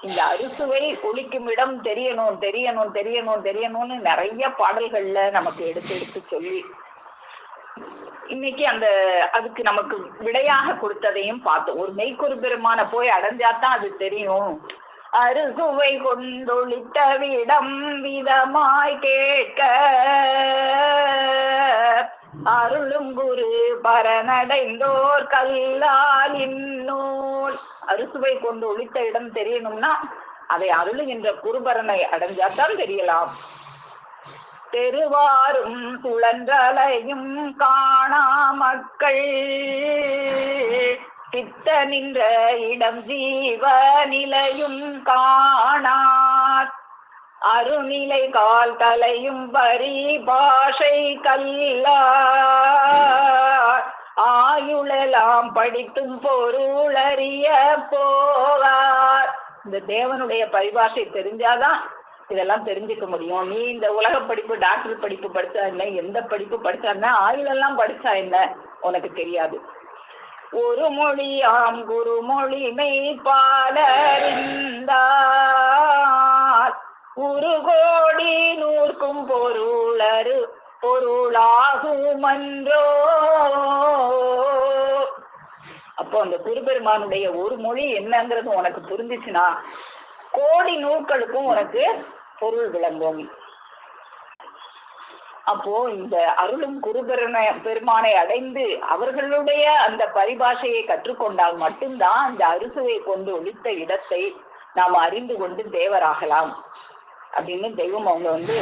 Speaker 1: இந்த அறுசுவை ஒழிக்கும் இடம் தெரியணும் தெரியணும் தெரியணும் தெரியணும்னு நிறைய பாடல்கள்ல நமக்கு எடுத்து எடுத்து சொல்லி இன்னைக்கு அதுக்கு நமக்கு விடையாக கொடுத்ததையும் பார்த்தோம். ஒரு மெய்க்குறு பெருமான போய் அடைஞ்சாதான் அது தெரியும். அறுசுவை கொண்டொழித்த விடம் விதமாய் கேட்க அருளும் குரு பரனடைந்தோர் கல்லால் இந்நூல். அறுசுவை கொண்டு ஒழித்த இடம் தெரியணும்னா அதை அருளுகின்ற குருபரனை அடைஞ்சாதான் தெரியலாம். தெருவாரும் சுழன்றலையும் காணா மக்கள் சித்த நின்ற இடம் ஜீவ நிலையும் காணார். அருநிலை கால் தலையும் பரி பாஷை கல்லார். ஆயுளெல்லாம் படித்தும் பொருளறிய போவார். இந்த தேவனுடைய பரிபாஷை தெரிஞ்சாதான் இதெல்லாம் தெரிஞ்சுக்க முடியும். நீ இந்த உலக படிப்பு, டாக்டர் படிப்பு படிச்சா என்ன, எந்த படிப்பு படிச்சா என்ன, ஆயுளெல்லாம் படிச்சா என்ன உனக்கு தெரியாது. ஒரு மொழியாம் குருமொழி மெய்ப்பாலறிந்தார் ஒரு கோடி நூற்கும் பொருளாகுமன்றோ. அப்போ அந்த குருபெருமானுடைய ஒரு மொழி என்னங்கிறது உனக்கு புரிஞ்சிச்சுன்னா கோடி நூல்களுக்கும் உனக்கு பொருள் விளங்கும். அப்போ இந்த அருளும் பெருமானை அடைந்து அவர்களுடைய அந்த பரிபாஷையை கற்றுக்கொண்டால் மட்டும்தான் அந்த அறுசுவை கொண்டு ஒழித்த இடத்தை நாம் அறிந்து கொண்டு தேவராகலாம் அப்படின்னு தெய்வம் அவங்க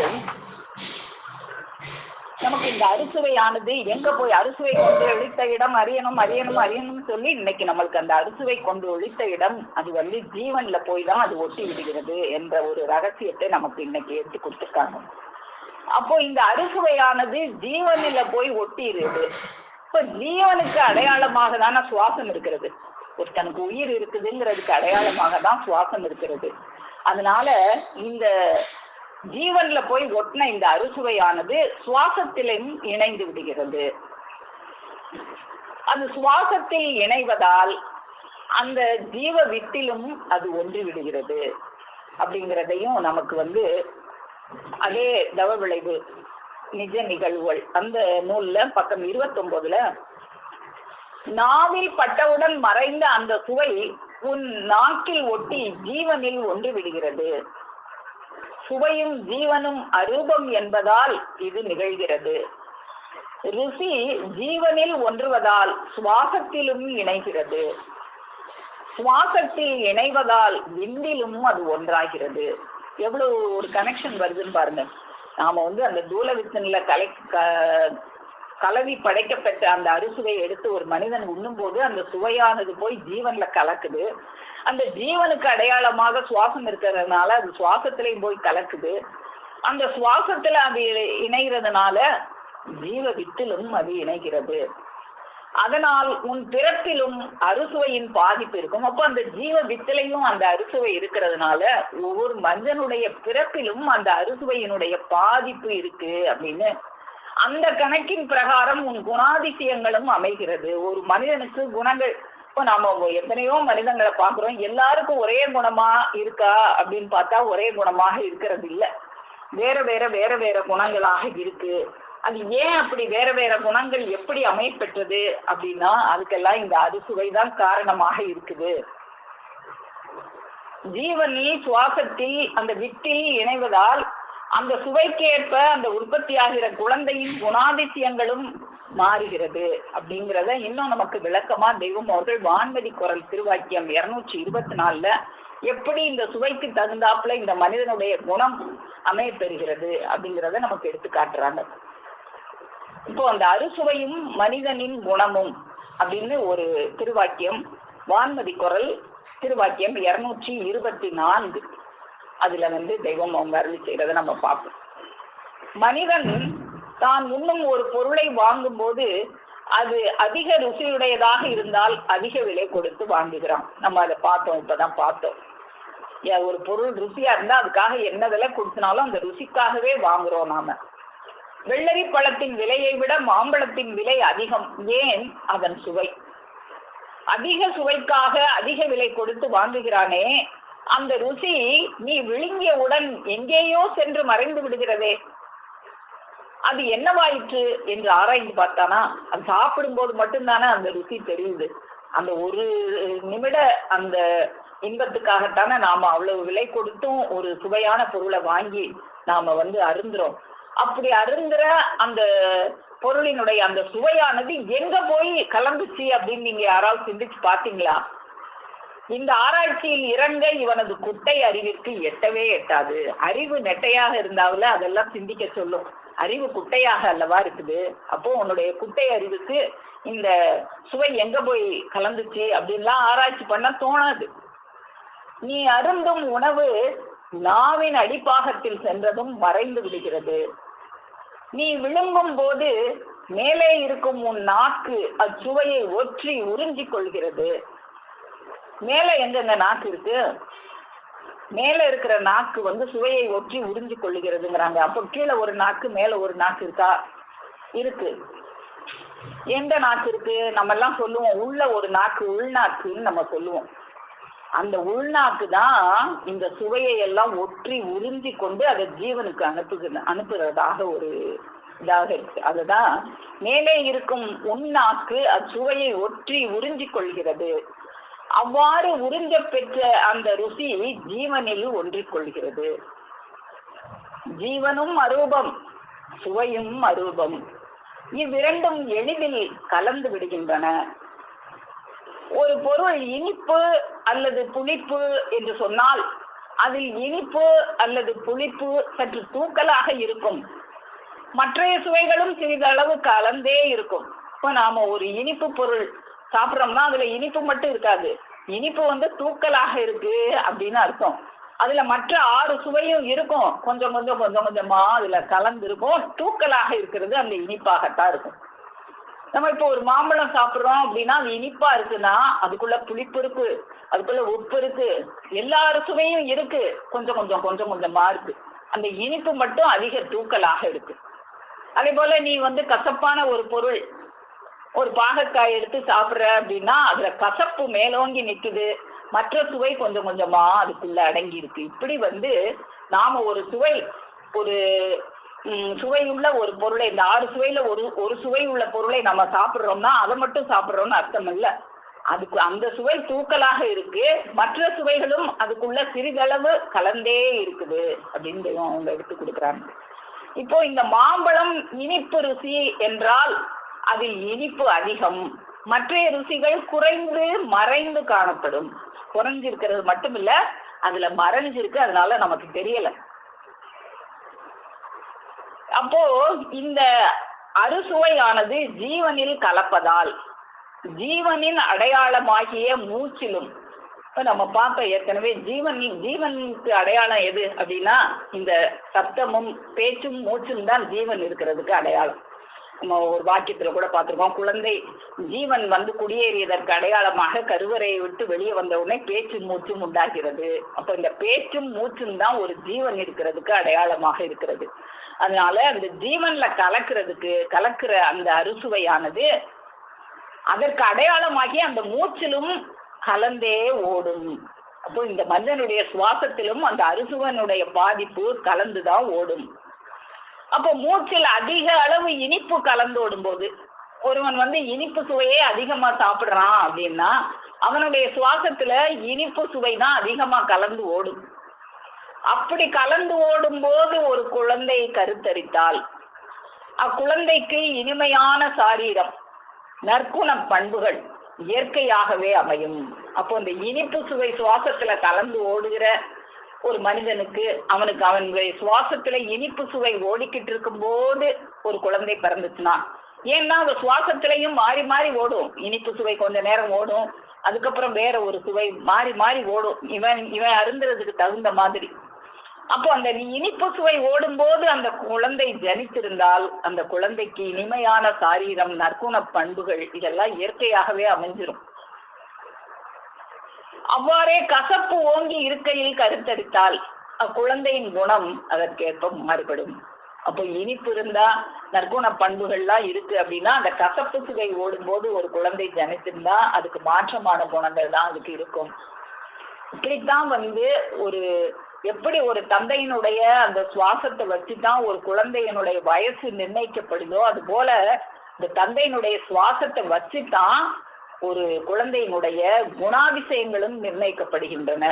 Speaker 1: நமக்கு இந்த அறுசுவையானது எங்க போய் அறுசுவை கொண்டு ஒழித்த இடம் அறியணும் அறியணும் அறியணும்னு சொல்லி இன்னைக்கு நம்மளுக்கு அந்த அறுசுவை கொண்டு ஒழித்த இடம் அது ஜீவன்ல போய் தான் அது ஒட்டி விடுகிறது என்ற ஒரு ரகசியத்தை நமக்கு இன்னைக்கு எடுத்து கொடுத்துருக்காங்க. அப்போ இந்த அறுசுவையானது ஜீவனில போய் ஒட்டிடுது. இப்ப ஜீவனுக்கு அடையாளமாக தானே சுவாசம் இருக்கிறது. ஒருத்தனுக்கு உயிர் இருக்குதுங்கிறதுக்கு அடையாளமாக தான் சுவாசம் இருக்கிறது. அதனால இந்த ஜீவன்ல போய் ஒட்டின இந்த அறுசுவையானது சுவாசத்திலும் இணைந்து விடுகிறது. அது சுவாசத்தில் இணைவதால் அந்த ஜீவ வித்திலும் அது ஒன்றி விடுகிறது அப்படிங்கிறதையும் நமக்கு அதே தவ விளைவு நிஜ நிகழ்வுகள் அந்த நூல்ல பக்கம் 29 நாவில் பட்டவுடன் மறைந்த அந்த சுவை உன் நாக்கில் ஒட்டி ஜீவனில் ஒன்று விடுகிறது. சுவையும் ஜீவனும் அரூபம் என்பதால் இது நிகழ்கிறது. ருசி ஜீவனில் ஒன்றுவதால் சுவாசத்திலும் இணைகிறது. சுவாசத்தில் இணைவதால் விந்திலும் அது ஒன்றாகிறது. எவ்வளவு ஒரு கனெக்ஷன் வருதுன்னு பாருங்க. நாம அந்த தூலவித்தன்ல கலவி படைக்கப்பட்ட அந்த அறுசுவை எடுத்து ஒரு மனிதன் உண்ணும் போது அந்த சுவையானது போய் ஜீவன்ல கலக்குது. அந்த ஜீவனுக்கு அடையாளமாக சுவாசம் இருக்கிறதுனால அது சுவாசத்திலையும் போய் கலக்குது. அந்த சுவாசத்துல அது இணைகிறதுனால ஜீவ வித்திலும் அது இணைகிறது. அதனால் உன் பிறப்பிலும் அறுசுவையின் பாதிப்பு இருக்கும். அப்போ அந்த ஜீவ வித்திலையும் அந்த அறுசுவை இருக்கிறதுனால ஒவ்வொரு மனிதனுடைய பிறப்பிலும் அந்த அறுசுவையினுடைய பாதிப்பு இருக்கு அப்படின்னு அந்த கணக்கின் பிரகாரம் உன் குணாதிசயங்களும் அமைகிறது. ஒரு மனிதனுக்கு குணங்கள், இப்போ நாம எத்தனையோ மனிதங்களை பாக்குறோம், எல்லாருக்கும் ஒரே குணமா இருக்கா அப்படின்னு பார்த்தா ஒரே குணமாக இருக்கிறது இல்லை. வேற வேற வேற வேற குணங்களாக இருக்கு. அது ஏன் அப்படி வேற வேற குணங்கள் எப்படி அமைப்பெற்றது அப்படின்னா அதுக்கெல்லாம் இந்த அறுசுவை தான் காரணமாக இருக்குது. ஜீவனில் சுவாசத்தில் அந்த வித்தில் இணைவதால் அந்த சுவைக்கேற்ப அந்த உற்பத்தியாகிற குழந்தையின் குணாதிசயங்களும் மாறுகிறது அப்படிங்கிறத இன்னும் நமக்கு விளக்கமா தெய்வம் அவர்கள் வான்மதி குரல் திருவாக்கியம் 224 எப்படி இந்த சுவைக்கு தகுந்தாப்புல இந்த மனிதனுடைய குணம் அமையப்பெறுகிறது அப்படிங்கிறத நமக்கு எடுத்து காட்டுறாங்க. இப்போ அந்த அறுசுவையும் மனிதனின் குணமும் அப்படின்னு ஒரு திருவாக்கியம் வான்மதி குரல் திருவாக்கியம் 224 அதுல தெய்வம் அவங்க அருளி செய்யறத நம்ம பார்ப்போம். மனிதன் தான் உண்ணும் ஒரு பொருளை வாங்கும் போது அது அதிக ருசியுடையதாக இருந்தால் அதிக விலை கொடுத்து வாங்குகிறான். நம்ம அதை பார்த்தோம், இப்பதான் பார்த்தோம். ஒரு பொருள் ருசியா இருந்தா அதுக்காக என்ன விலை கொடுத்தினாலும் அந்த ருசிக்காகவே வாங்குறோம் நாம. வெள்ளரி பழத்தின் விலையை விட மாம்பழத்தின் விலை அதிகம். ஏன்? அதன் சுவை. அதிக சுவைக்காக அதிக விலை கொடுத்து வாங்குகிறானே, அந்த ருசி நீ விழுங்கியவுடன் எங்கேயோ சென்று மறைந்து விடுகிறதே. அது என்னவாயிற்று என்று ஆராய்ந்து பார்த்தானா அது சாப்பிடும் போது மட்டும்தானே அந்த ருசி தெரியுது. அந்த ஒரு நிமிட அந்த இன்பத்துக்காகத்தானே நாம அவ்வளவு விலை கொடுத்தும் ஒரு சுவையான பொருளை வாங்கி நாம அருந்துறோம். அப்படி அருந்துற அந்த பொருளினுடைய அந்த சுவையானது எங்க போய் கலந்துச்சு அப்படின்னு நீங்க யாராவது சிந்திச்சு பாத்தீங்களா? இந்த ஆராய்ச்சியில் இறங்க இவனது குட்டை அறிவிற்கு எட்டவே எட்டாது. அறிவு நெட்டையாக இருந்தாவில அதெல்லாம் சிந்திக்க சொல்லும். அறிவு குட்டையாக அல்லவா இருக்குது. அப்போ உன்னுடைய குட்டை அறிவுக்கு இந்த சுவை எங்க போய் கலந்துச்சு அப்படின்லாம் ஆராய்ச்சி பண்ண தோணாது. நீ அருந்தும் உணவு நாவின் அடிப்பாகத்தில் சென்றதும் மறைந்து விடுகிறது. நீ விழுங்கும் போது மேலே இருக்கும் உன் நாக்கு அச்சுவையை ஒற்றி உறிஞ்சிக் கொள்கிறது. மேல எங்க நாக்கு இருக்கு? மேல இருக்கிற நாக்கு வந்து சுவையை ஒற்றி உறிஞ்சு கொள்ளுகிறதுங்கிறாங்க. அப்போ கீழே ஒரு நாக்கு மேல ஒரு நாக்கு இருக்கா? இருக்கு. எந்த நாக்கு இருக்கு? நம்ம எல்லாம் சொல்லுவோம் உள்ள ஒரு நாக்கு, உள்நாக்குன்னு நம்ம சொல்லுவோம். அந்த உள்நாக்கு தான் இந்த சுவையை எல்லாம் ஒற்றி உறிஞ்சி கொண்டு அதை ஜீவனுக்கு அனுப்புறதாக ஒரு இதாக இருக்கு. அதுதான் மேலே இருக்கும் உள்நாக்கு சுவையை ஒற்றி உறிஞ்சி கொள்கிறது. அவ்வாறு உறிஞ்ச பெற்ற அந்த ருசி ஜீவனில் ஒன்றிக் கொள்கிறது. ஜீவனும் அரூபம், சுவையும் அரூபம். இவ்விரண்டும் எளிதில் கலந்து விடுகின்றன. ஒரு பொருள் இனிப்பு அல்லது புளிப்பு என்று சொன்னால் அதில் இனிப்பு அல்லது புளிப்பு சற்று தூக்கலாக இருக்கும். மற்றைய சுவைகளும் சிறிதளவு கலந்தே இருக்கும். இப்ப நாம ஒரு இனிப்பு பொருள் சாப்பிட்றோம்னா அதுல இனிப்பு மட்டும் இருக்காது, இனிப்பு வந்து தூக்கலாக இருக்கு அப்படின்னு அர்த்தம். அதுல மற்ற 6 சுவையும் இருக்கும், கொஞ்சம் கொஞ்சம் கொஞ்சம் கொஞ்சமா அதுல கலந்து இருக்கும். தூக்கலாக இருக்கிறது அந்த இனிப்பாகத்தான் இருக்கும். நம்ம இப்போ ஒரு மாம்பழம் சாப்பிடுறோம் அப்படின்னா அது இனிப்பா இருக்குன்னா அதுக்குள்ள புளிப்பு இருக்கு, அதுக்குள்ள உப்பு இருக்கு, எல்லா சுவையும் இருக்கு, கொஞ்சம் கொஞ்சம் கொஞ்சம் கொஞ்சமா இருக்கு. அந்த இனிப்பு மட்டும் அதிக தூக்கலாக இருக்கு. அதே போல நீ வந்து கசப்பான ஒரு பொருள், ஒரு பாகக்காய் எடுத்து சாப்பிடுற அப்படின்னா அதுல கசப்பு மேலோங்கி நிக்குது, மற்ற சுவை கொஞ்சம் கொஞ்சமா அதுக்குள்ள அடங்கி இருக்கு. இப்படி வந்து நாம ஒரு சுவை, ஒரு சுவையுள்ள ஒரு பொருளை, இந்த 6 சுவையில ஒரு சுவை உள்ள பொருளை நம்ம சாப்பிடுறோம்னா அதை மட்டும் சாப்பிடுறோம்னு அர்த்தம் இல்ல. அதுக்கு அந்த சுவை தூக்கலாக இருக்கு, மற்ற சுவைகளும் அதுக்குள்ள சிறிதளவு கலந்தே இருக்குது அப்படின்னு அவங்க எடுத்து கொடுக்குறாங்க. இப்போ இந்த மாம்பழம் இனிப்பு ருசி என்றால் அதில் இனிப்பு அதிகம், மற்ற ருசிகள் குறைந்து மறைந்து காணப்படும். குறைஞ்சிருக்கிறது மட்டும் இல்ல, அதுல மறைஞ்சிருக்கு, அதனால நமக்கு தெரியல. அப்போ இந்த அறுசுவையானது ஜீவனில் கலப்பதால் ஜீவனின் அடையாளமாகிய மூச்சிலும், நம்ம பார்க்க ஏற்கனவே ஜீவனுக்கு அடையாளம் எது அப்படின்னா இந்த சத்தமும் பேச்சும் மூச்சும் தான் ஜீவன் இருக்கிறதுக்கு அடையாளம். நம்ம ஒரு வாக்கியத்துல கூட பார்த்திருக்கோம், குழந்தை ஜீவன் வந்து குடியேறியதற்கு அடையாளமாக கருவறையை விட்டு வெளியே வந்த உடனே பேச்சும் மூச்சும் உண்டாகிறது. அப்ப இந்த பேச்சும் மூச்சும் தான் ஒரு ஜீவன் இருக்கிறதுக்கு அடையாளமாக இருக்கிறது. அதனால அந்த ஜீவன்ல கலக்கிற அந்த அறுசுவையானது அதற்கு அடையாளமாகி அந்த மூச்சிலும் கலந்தே ஓடும். அப்போ இந்த மனிதனுடைய சுவாசத்திலும் அந்த அறுசுவனுடைய பாதிப்பு கலந்துதான் ஓடும். அப்போ மூச்சில் அதிக அளவு இனிப்பு கலந்து ஓடும் போது, ஒருவன் வந்து இனிப்பு சுவையே அதிகமா சாப்பிடுறான் அப்படின்னா அவனுடைய சுவாசத்துல இனிப்பு சுவை தான் அதிகமா கலந்து ஓடும். அப்படி கலந்து ஓடும் போது ஒரு குழந்தை கருத்தரித்தால் அக்குழந்தைக்கு இனிமையான சாரீரம், நற்குண பண்புகள் இயற்கையாகவே அமையும். அப்போ இந்த இனிப்பு சுவை சுவாசத்துல கலந்து ஓடுகிற ஒரு மனிதனுக்கு அவனுடைய சுவாசத்துல இனிப்பு சுவை ஓடிக்கிட்டு இருக்கும் போது ஒரு குழந்தை பிறந்துச்சுன்னா, ஏன்னா அந்த சுவாசத்திலையும் மாறி மாறி ஓடும். இனிப்பு சுவை கொஞ்ச நேரம் ஓடும், அதுக்கப்புறம் வேற ஒரு சுவை மாறி மாறி ஓடும், இவன் அருந்துறதுக்கு தகுந்த மாதிரி. அப்போ அந்த இனிப்பு சுவை ஓடும் போது அந்த குழந்தை ஜனித்திருந்தால் அந்த குழந்தைக்கு இனிமையான சாரீரம், நற்குண பண்புகள் இதெல்லாம் இயற்கையாகவே அமைஞ்சிரும். அவ்வாறே கசப்பு ஓங்கி இருக்கையில் கருத்தரித்தால் அக்குழந்தையின் குணம் அதற்கேற்ப மாறுபடும். அப்போ இனிப்பு இருந்தா நற்குண பண்புகள்லாம் இருக்கு அப்படின்னா அந்த கசப்பு சுவை ஓடும் போது ஒரு குழந்தை ஜனித்திருந்தா அதுக்கு மாற்றமான குணங்கள் தான் அதுக்கு இருக்கும். இப்படித்தான் வந்து எப்படி ஒரு தந்தையினுடைய அந்த சுவாசத்தை வச்சுதான் ஒரு குழந்தையினுடைய வயசு நிர்ணயிக்கப்படுதோ, அது போல இந்த தந்தையினுடைய சுவாசத்தை வச்சுதான் ஒரு குழந்தையினுடைய குணாதிசயங்களும் நிர்ணயிக்கப்படுகின்றன.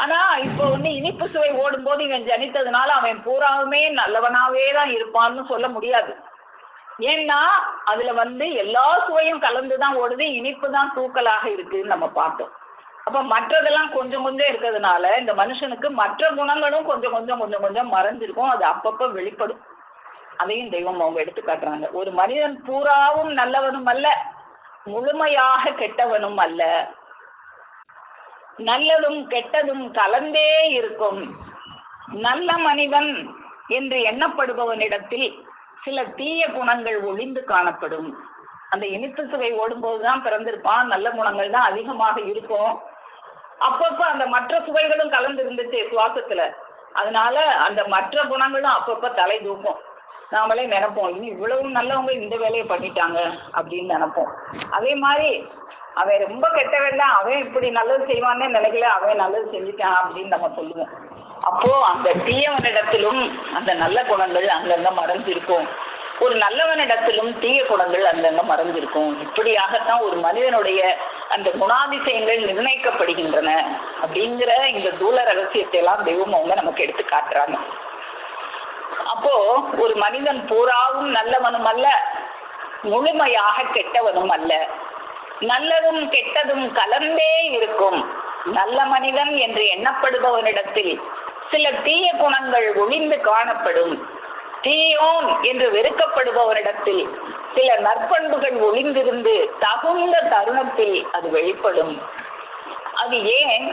Speaker 1: ஆனா இப்போ இனிப்பு சுவை ஓடும் போது இவன் ஜனித்ததுனால அவன் பூராவுமே நல்லவனாவே தான் இருப்பான்னு சொல்ல முடியாது. ஏன்னா அதுல எல்லா சுவையும் கலந்துதான் ஓடுது, இனிப்பு தான் தூக்கலாக இருக்குன்னு நம்ம பார்த்தோம். அப்ப மற்றதெல்லாம் கொஞ்சம் கொஞ்சம் இருக்கிறதுனால இந்த மனுஷனுக்கு மற்ற குணங்களும் கொஞ்சம் கொஞ்சம் கொஞ்சம் கொஞ்சம் மறைஞ்சிருக்கும், அது அப்பப்ப வெளிப்படும். அதையும் தெய்வம் அவங்க எடுத்து காட்டுறாங்க. ஒரு மனிதன் பூராவும் நல்லவனும் அல்ல, முழுமையாக கெட்டவனும் அல்ல, நல்லதும் கெட்டதும் கலந்தே இருக்கும். நல்ல மனிதன் என்று எண்ணப்படுபவனிடத்தில் சில தீய குணங்கள் ஒளிந்து காணப்படும். அந்த இனிப்பு சுவை ஓடும்போதுதான் பிறந்திருப்பான், நல்ல குணங்கள் தான் அதிகமாக இருக்கும். அப்பப்ப அந்த மற்ற சுவைகளும் கலந்து இருந்துச்சு சுவாசத்துல. அதனால அந்த மற்ற குணங்களும் அப்பப்ப தலை தூக்கும். நாமளே நினைப்போம், இன்னும் இவ்வளவு நல்லவங்க இந்த வேலையை பண்ணிட்டாங்க அப்படின்னு நினைப்போம். அதே மாதிரி அவன் ரொம்ப கெட்டவன் தான், அவன் இப்படி நல்லது செய்வான்னு நினைக்கல, அவன் நல்லது செஞ்சுட்டான் அப்படின்னு நம்ம சொல்லுவோம். அப்போ அந்த தீயவனிடத்திலும் அந்த நல்ல குணங்கள் அங்கங்க மறைஞ்சிருக்கும், ஒரு நல்லவனிடத்திலும் தீய குணங்கள் அங்கங்க மறைஞ்சிருக்கும். இப்படியாகத்தான் ஒரு மனிதனுடைய அந்த குணாதிசயங்கள் நிர்ணயிக்கப்படுகின்றன அப்படிங்கிற இந்த தூல ரகசியத்தை எல்லாம் தெய்வம் அவங்க நமக்கு எடுத்து காட்டுறாங்க. அப்போ ஒரு மனிதன் பூராவும் நல்லவனும் அல்ல, முழுமையாக கெட்டவனும் அல்ல, நல்லதும் கெட்டதும் கலந்தே இருக்கும். நல்ல மனிதன் என்று எண்ணப்படுபவனிடத்தில் சில தீய குணங்கள் ஒளிந்து காணப்படும். தீயோன் என்று வெறுக்கப்படுபவனிடத்தில் சில நற்பண்புகள் ஒளிந்திருந்து தகுந்த தருணத்தில் அது வெளிப்படும். அது ஏன்?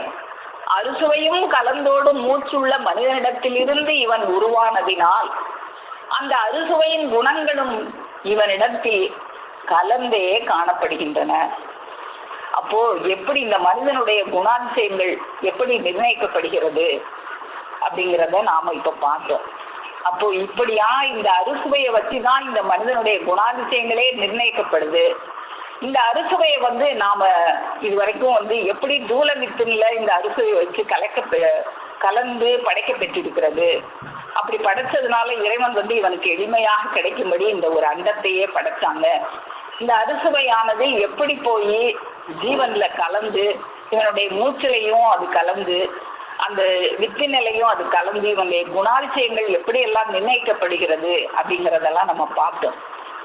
Speaker 1: அறுசுவையும் கலந்தோடும் மூச்சுள்ள மனிதனிடத்திலிருந்து இவன் உருவானதினால் அந்த அறுசுவையின் குணங்களும் இவனிடத்தில் கலந்தே காணப்படுகின்றன. அப்போ எப்படி இந்த மனிதனுடைய குணாதிசயங்கள் எப்படி நிர்ணயிக்கப்படுகிறது அப்படிங்கிறத நாம இப்ப பார்த்தோம். அப்போ இப்படியா இந்த அறுசுவையை வச்சுதான் இந்த மனிதனுடைய குணாதிசயங்களே நிர்ணயிக்கப்படுது. இந்த அறுசுவையை நாம இதுவரைக்கும் எப்படி தூல வித்துல இந்த அறுசுவையை வச்சு கலந்து படைக்க பெற்றிருக்கிறது. அப்படி படைச்சதுனால இறைவன் இவனுக்கு எளிமையாக கிடைக்கும்படி இந்த ஒரு அண்டத்தையே படைச்சாங்க. இந்த அறுசுவையானது எப்படி போய் ஜீவன்ல கலந்து இவனுடைய மூச்சிலையும் அது கலந்து அந்த வித்து நிலையும் அது கலந்து இவனுடைய குணாதிசயங்கள் எப்படி எல்லாம் நிர்ணயிக்கப்படுகிறது அப்படிங்கிறதெல்லாம் நம்ம பார்த்தோம்.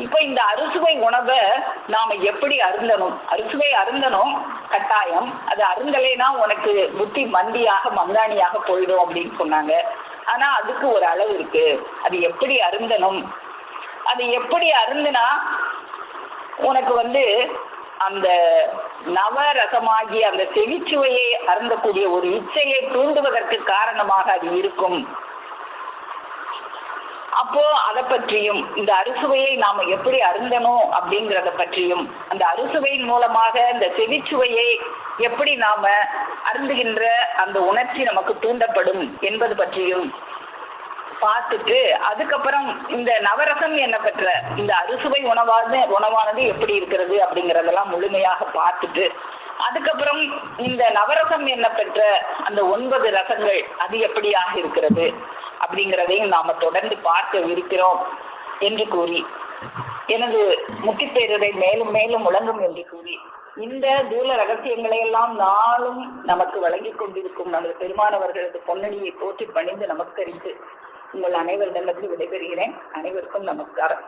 Speaker 1: இப்ப இந்த அறுசுவை உணவை நாம எப்படி அருந்தணும்? அறுசுவை அருந்தணும் கட்டாயம். அது அருந்தலைன்னா உனக்கு புத்தி மந்தியாக மங்காணியாக போயிடும் அப்படின்னு சொன்னாங்க. ஆனா அதுக்கு ஒரு அளவு இருக்கு. அது எப்படி அருந்தணும்? அது எப்படி அருந்துனா உனக்கு அந்த நவரசமாகிய அந்த செவிச்சுவையை அருந்தக்கூடிய ஒரு இச்சையை தூண்டுவதற்கு காரணமாக அது இருக்கும். அப்போ அதை பற்றியும் இந்த அறுசுவையை நாம எப்படி அருந்தணும் அப்படிங்கிறத பற்றியும், அந்த அறுசுவையின் மூலமாக இந்த செவிச்சுவையை எப்படி நாம அருந்துகின்ற அந்த உணர்ச்சி நமக்கு தூண்டப்படும் என்பது பற்றியும் பார்த்துட்டு, அதுக்கப்புறம் இந்த நவரசம் என்ன பெற்ற இந்த அறுசுவை உணவானது எப்படி இருக்கிறது அப்படிங்கறதெல்லாம் முழுமையாக பார்த்துட்டு, அதுக்கப்புறம் இந்த நவரசம் என்ன பெற்ற அந்த 9 ரசங்கள் அது எப்படியாக இருக்கிறது அப்படிங்கிறதையும் நாம தொடர்ந்து பார்க்க இருக்கிறோம் என்று கூறி, எனது முத்திப்பேரரை மேலும் மேலும் முழங்கும் என்று கூறி, இந்த தூல ரகசியங்களை எல்லாம் நாளும் நமக்கு வழங்கி கொண்டிருக்கும் நமது பெருமானவர்களது பொன்னடியை போற்றி பணிந்து நமஸ்கரித்து உங்கள் அனைவரிடமிருந்து விடைபெறுகிறேன். அனைவருக்கும் நமஸ்காரம்.